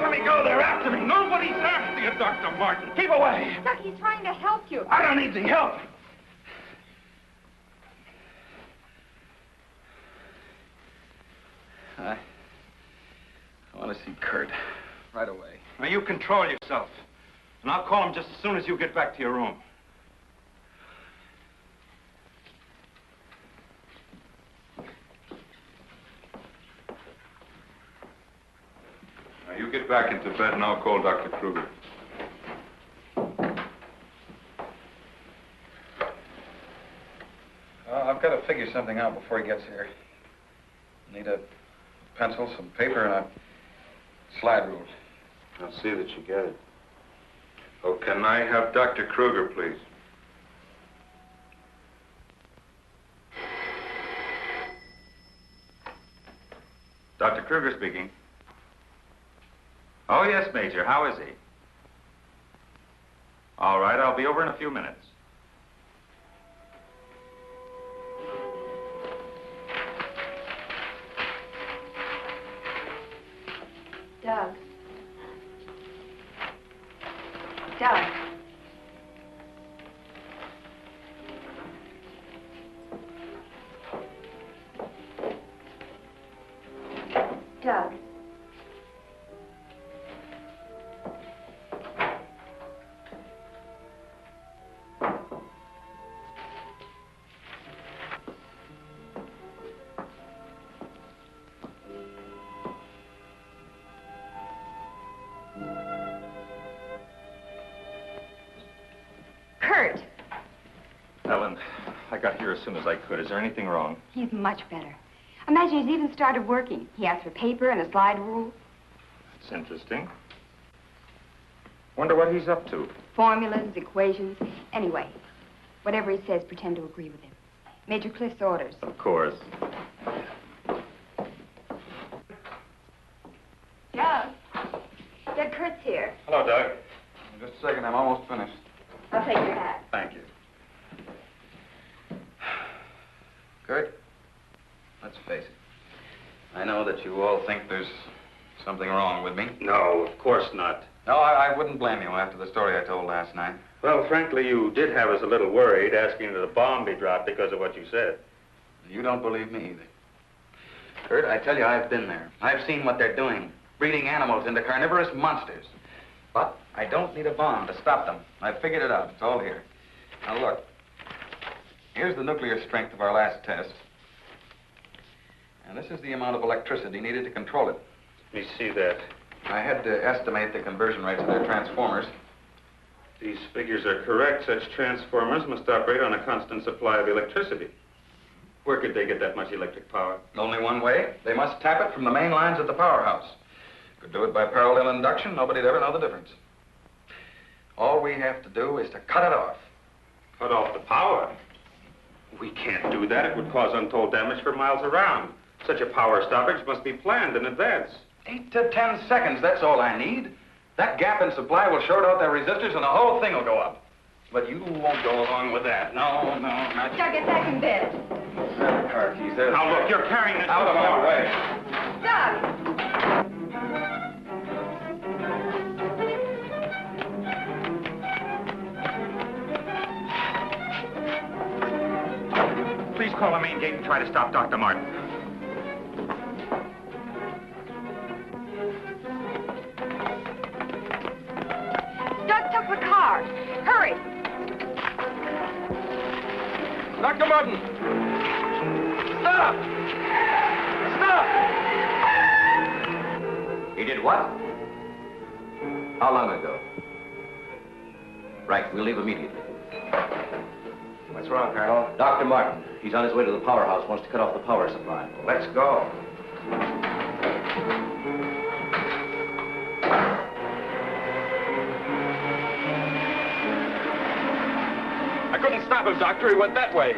Let me go. They're after me. Nobody's after you, Dr. Martin. Keep away. Doc, he's trying to help you. I don't need the help. I want to see Kurt right away. Now, you control yourself. And I'll call him just as soon as you get back to your room. Now, you get back into bed and I'll call Dr. Kruger. I've got to figure something out before he gets here. Need a pencil, some paper, and a slide rule. I'll see that you get it. Oh, can I have Dr. Kruger, please? Dr. Kruger speaking. Oh, yes, Major. How is he? All right, I'll be over in a few minutes. Doug. Doug. Doug. Kurt. Ellen, I got here as soon as I could. Is there anything wrong? He's much better. Imagine he's even started working. He asked for paper and a slide rule. It's interesting. Wonder what he's up to. Formulas, equations. Anyway, whatever he says, pretend to agree with him. Major Cliff's orders. Of course. Doug. Doug, Kurt's here. Hello, Doug. Just a second. I'm almost finished. I'll take your hat. Thank you. Kurt, let's face it. I know that you all think there's something wrong with me. No, of course not. No, I wouldn't blame you after the story I told last night. Well, frankly, you did have us a little worried, asking that a bomb be dropped because of what you said. You don't believe me either. Kurt, I tell you, I've been there. I've seen what they're doing, breeding animals into carnivorous monsters. But I don't need a bomb to stop them. I've figured it out. It's all here. Now, look. Here's the nuclear strength of our last test. And this is the amount of electricity needed to control it. Let me see that. I had to estimate the conversion rates of their transformers. These figures are correct. Such transformers must operate on a constant supply of electricity. Where could they get that much electric power? Only one way. They must tap it from the main lines at the powerhouse. Could do it by parallel induction. Nobody'd ever know the difference. All we have to do is to cut it off. Cut off the power? We can't do that. It would cause untold damage for miles around. Such a power stoppage must be planned in advance. 8 to 10 seconds, that's all I need. That gap in supply will short out their resistors and the whole thing will go up. But you won't go along with that. No, not you. Doug, get back in bed. Grab the car keys. There's Now, look, you're carrying this out of my way. Doug! Please call the main gate and try to stop Dr. Martin. Doug took the car. Hurry. Dr. Martin! Stop! Stop! He did what? How long ago? Right, we'll leave immediately. What's wrong, Colonel? Dr. Martin, he's on his way to the powerhouse, wants to cut off the power supply. Let's go. I couldn't stop him, Doctor. He went that way.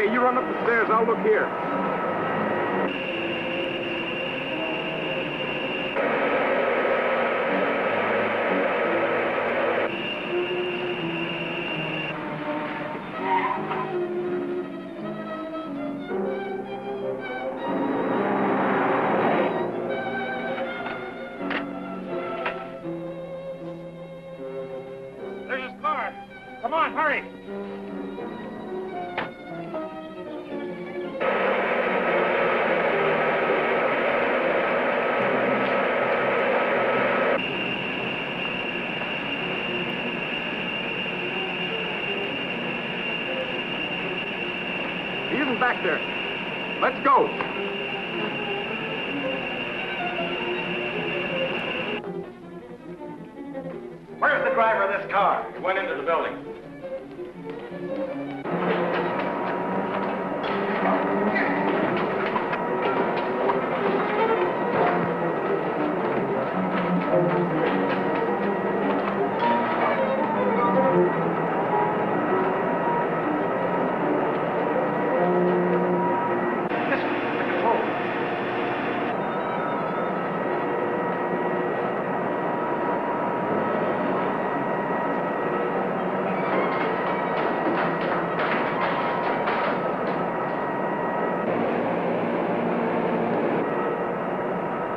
Okay, you run up the stairs. I'll look here. There's his car. Come on, hurry. He isn't back there. Let's go. Where's the driver of this car? He went into the building.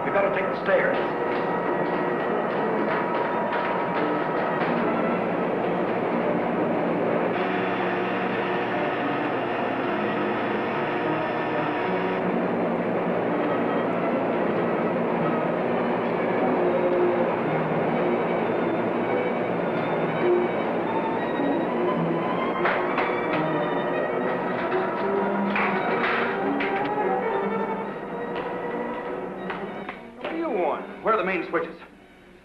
We gotta take the stairs. What do you want? Where are the main switches?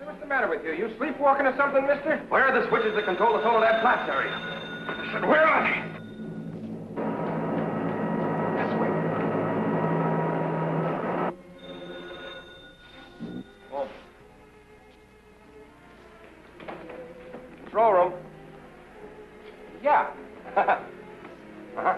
What's the matter with you? You sleepwalking or something, mister? Where are the switches that control the solar lab flaps area? I said, where are they? This way. Oh. Control room. Yeah. Uh-huh.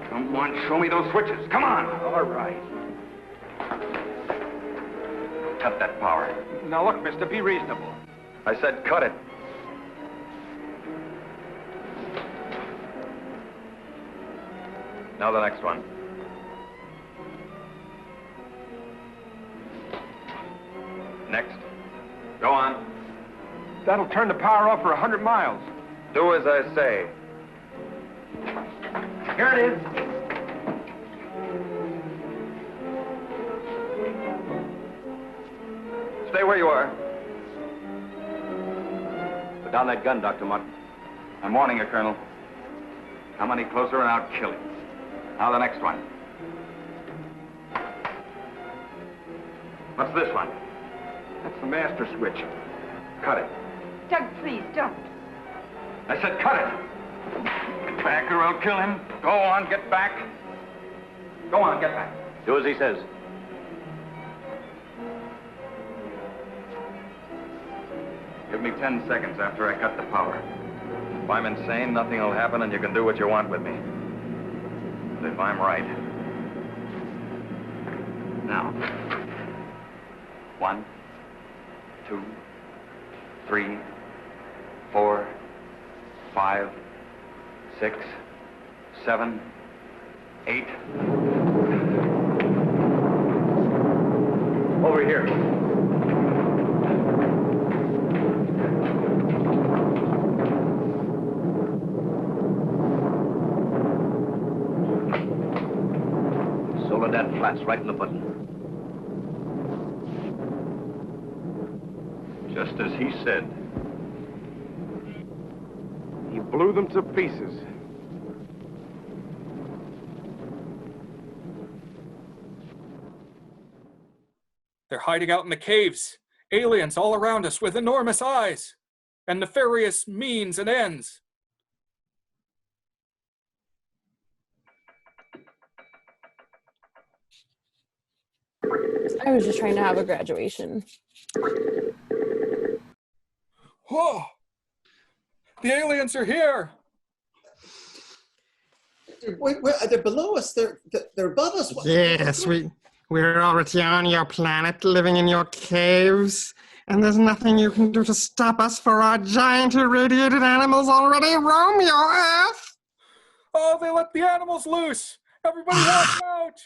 Come on, show me those switches. Come on. All right. Cut that power. Now look, mister, be reasonable. I said cut it. Now the next one. Next. Go on. That'll turn the power off for 100 miles. Do as I say. Here it is. Stay where you are. Put down that gun, Dr. Martin. I'm warning you, Colonel. Come any closer and I'll kill you. Now the next one. What's this one? That's the master switch. Cut it. Doug, please, don't. I said cut it. Get back or I'll kill him. Go on, get back. Go on, get back. Do as he says. Give me 10 seconds after I cut the power. If I'm insane, nothing will happen and you can do what you want with me. But if I'm right... Now. 1, 2, 3, 4, 5, 6, 7, 8. Over here. Soledad flats right in the button. Just as he said. He blew them to pieces. They're hiding out in the caves. Aliens all around us with enormous eyes and nefarious means and ends. I was just trying to have a graduation. Whoa! The aliens are here! They're below us. They're above us. Yes, we're already on your planet, living in your caves. And there's nothing you can do to stop us, for our giant irradiated animals already roam your Earth. Oh, they let the animals loose! Everybody watch out!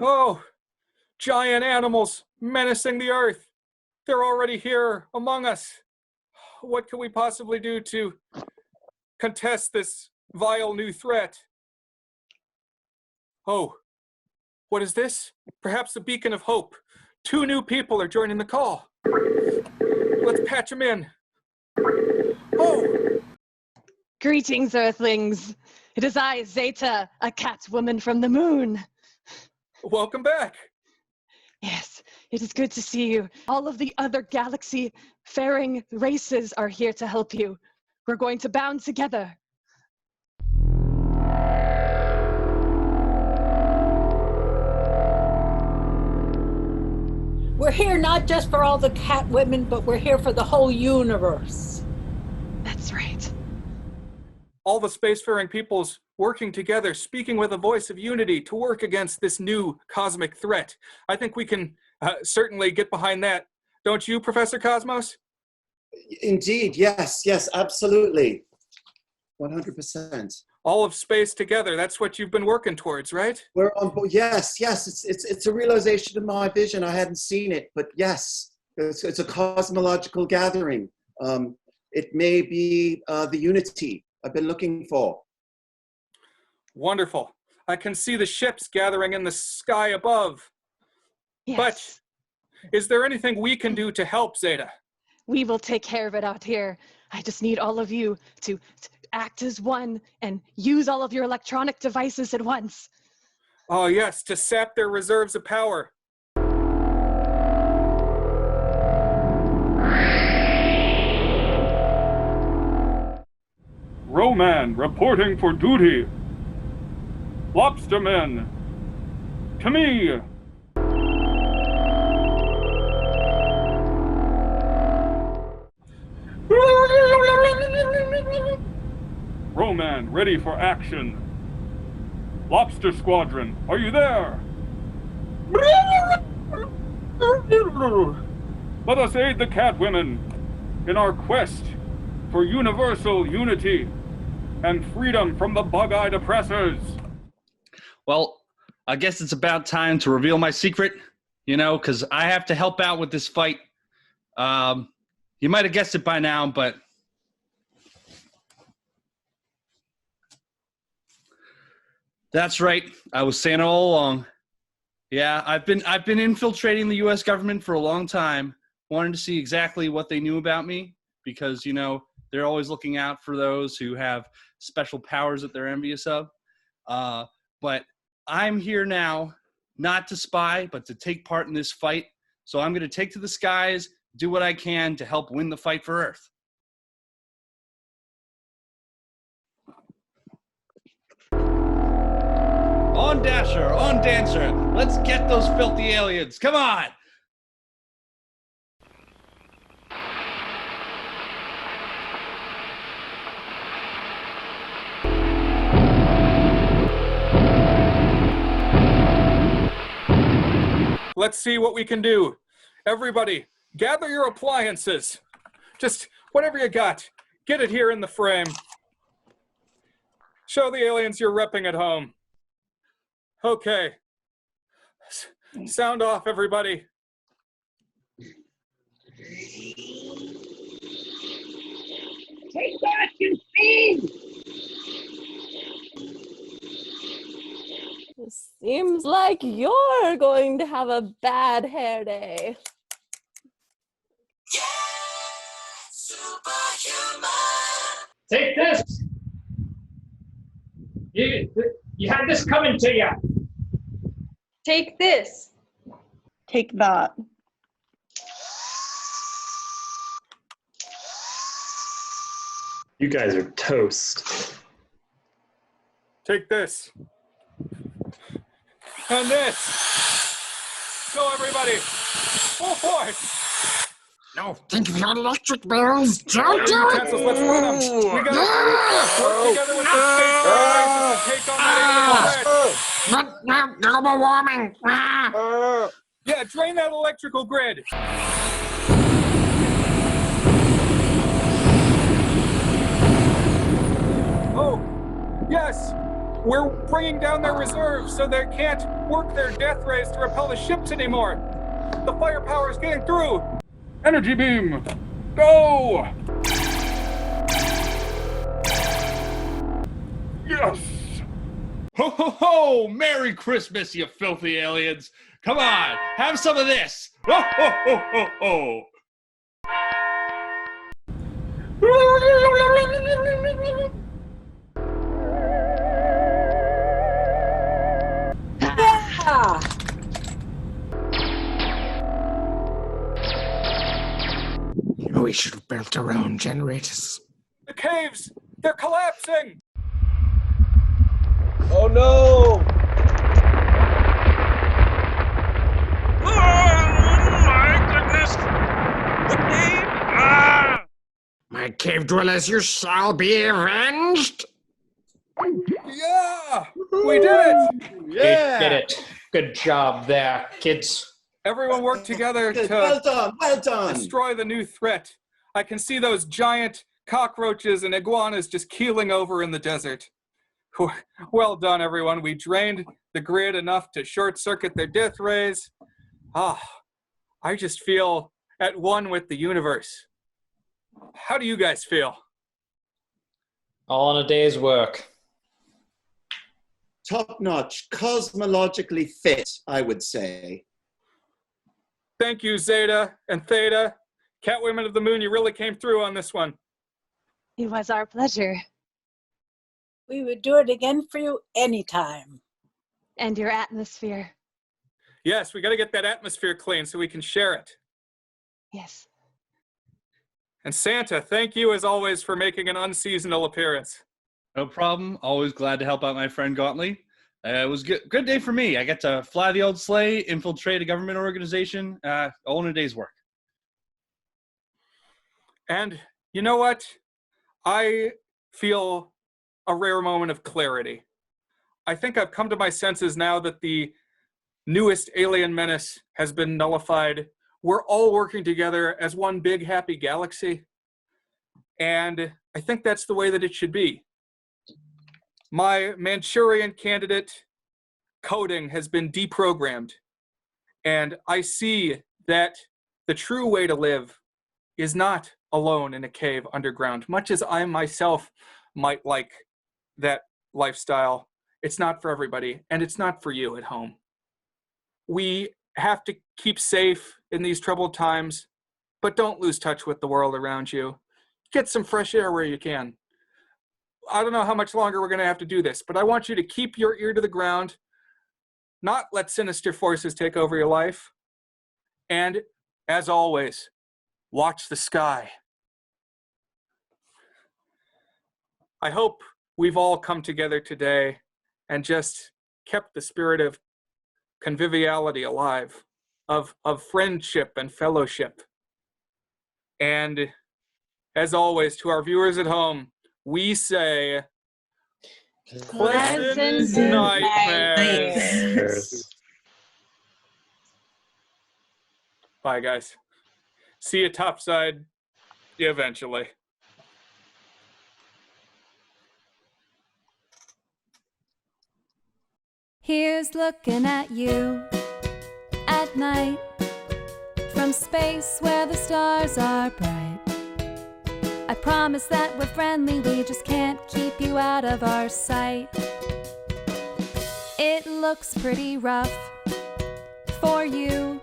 Oh, giant animals menacing the earth. They're already here among us. What can we possibly do to contest this vile new threat? Oh, what is this? Perhaps a beacon of hope. 2 new people are joining the call. Let's patch them in. Oh! Greetings, Earthlings. It is I, Zeta, a Catwoman from the moon. Welcome back. Yes, it is good to see you. All of the other galaxy-faring races are here to help you. We're going to bound together. We're here not just for all the cat women, but we're here for the whole universe. That's right. All the spacefaring peoples working together, speaking with a voice of unity to work against this new cosmic threat. I think we can certainly get behind that. Don't you, Professor Cosmos? Indeed, yes, absolutely. 100%. All of space together, that's what you've been working towards, right? We're on board. Yes, it's a realization of my vision. I hadn't seen it, but yes, it's a cosmological gathering. It may be the unity I've been looking for. Wonderful. I can see the ships gathering in the sky above. Yes. But is there anything we can do to help, Zeta? We will take care of it out here. I just need all of you to act as one and use all of your electronic devices at once. Oh yes, to sap their reserves of power. Roman reporting for duty. Lobstermen, to me. Roman ready for action. Lobster Squadron, are you there? Let us aid the Catwomen in our quest for universal unity and freedom from the bug-eyed oppressors. Well, I guess it's about time to reveal my secret, because I have to help out with this fight. You might have guessed it by now, but that's right. I was saying it all along. Yeah, I've been infiltrating the U.S. government for a long time, wanting to see exactly what they knew about me, because they're always looking out for those who have special powers that they're envious of. But I'm here now, not to spy, but to take part in this fight. So I'm going to take to the skies, do what I can to help win the fight for Earth. On Dasher, on Dancer, let's get those filthy aliens. Come on! Let's see what we can do. Everybody, gather your appliances. Just whatever you got, get it here in the frame. Show the aliens you're repping at home. Okay. Sound off, everybody. Take back your speed! Seems like you're going to have a bad hair day. Take this. You had this coming to you. Take this. Take that. You guys are toast. Take this. And this. Go, everybody. Full force. No, think of your electric bills. Don't do Utensils, let's run them. We gotta work together with the space to take on that alien threat. Not global warming. Yeah, drain that electrical grid. Oh, yes. We're bringing down their reserves so they can't work their death rays to repel the ships anymore. The firepower is getting through. Energy beam, go! Yes! Ho ho ho! Merry Christmas, you filthy aliens! Come on, have some of this! Ho ho ho ho ho! Yeah! We should have built our own generators. The caves, they're collapsing! Oh no! My cave dwellers, you shall be avenged! Yeah! We did it! Yeah! Did it. Good job there, kids. Everyone worked together to well done. destroy the new threat. I can see those giant cockroaches and iguanas just keeling over in the desert. Well done, everyone. We drained the grid enough to short-circuit their death rays. I just feel at one with the universe. How do you guys feel? All in a day's work. Top-notch, cosmologically fit, I would say. Thank you, Zeta and Theta. Catwomen of the Moon, you really came through on this one. It was our pleasure. We would do it again for you anytime. And your atmosphere. Yes, we got to get that atmosphere clean so we can share it. Yes. And Santa, thank you as always for making an unseasonal appearance. No problem. Always glad to help out my friend Gauntly. It was a good day for me. I got to fly the old sleigh, infiltrate a government organization, all in a day's work. And you know what? I feel a rare moment of clarity. I think I've come to my senses now that the newest alien menace has been nullified. We're all working together as one big happy galaxy. And I think that's the way that it should be. My Manchurian candidate coding has been deprogrammed. And I see that the true way to live is not alone in a cave underground. Much as I myself might like that lifestyle, it's not for everybody, and it's not for you at home. We have to keep safe in these troubled times, but don't lose touch with the world around you. Get some fresh air where you can. I don't know how much longer we're going to have to do this, but I want you to keep your ear to the ground, not let sinister forces take over your life, and, as always, watch the sky. I hope we've all come together today and just kept the spirit of conviviality alive, of friendship and fellowship. And as always, to our viewers at home, we say, pleasant nightmares. Bye, guys. See you topside eventually. Here's looking at you at night from space where the stars are bright. I promise that we're friendly, we just can't keep you out of our sight. It looks pretty rough for you.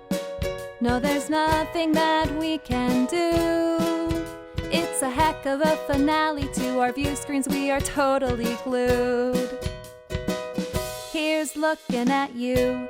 No, there's nothing that we can do. It's a heck of a finale to our view screens. We are totally glued. Here's looking at you.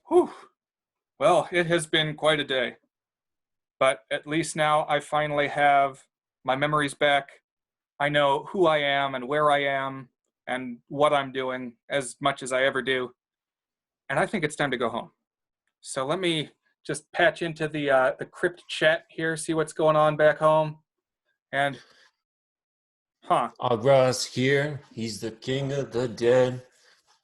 Whew. Well, it has been quite a day. But at least now I finally have my memories back. I know who I am and where I am and what I'm doing as much as I ever do. And I think it's time to go home. So let me just patch into the crypt chat here, see what's going on back home. And, Agra's here. He's the king of the dead.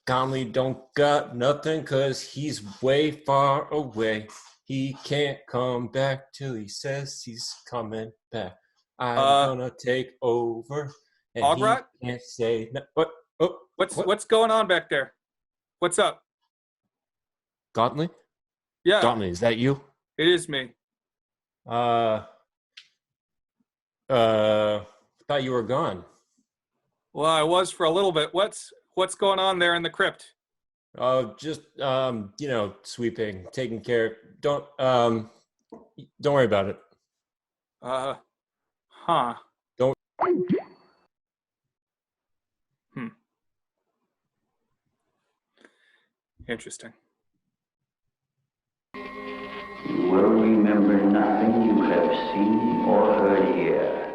Gauntly don't got nothing cause he's way far away. He can't come back till he says he's coming back. I'm gonna take over. And Agrat? he can't say no. What's going on back there? What's up? Gauntly? Yeah. Gauntly, is that you? It is me. Thought you were gone. Well, I was for a little bit. What's going on there in the crypt? Just sweeping, taking care. Don't worry about it. Don't. Interesting. You will remember nothing you have seen or heard here.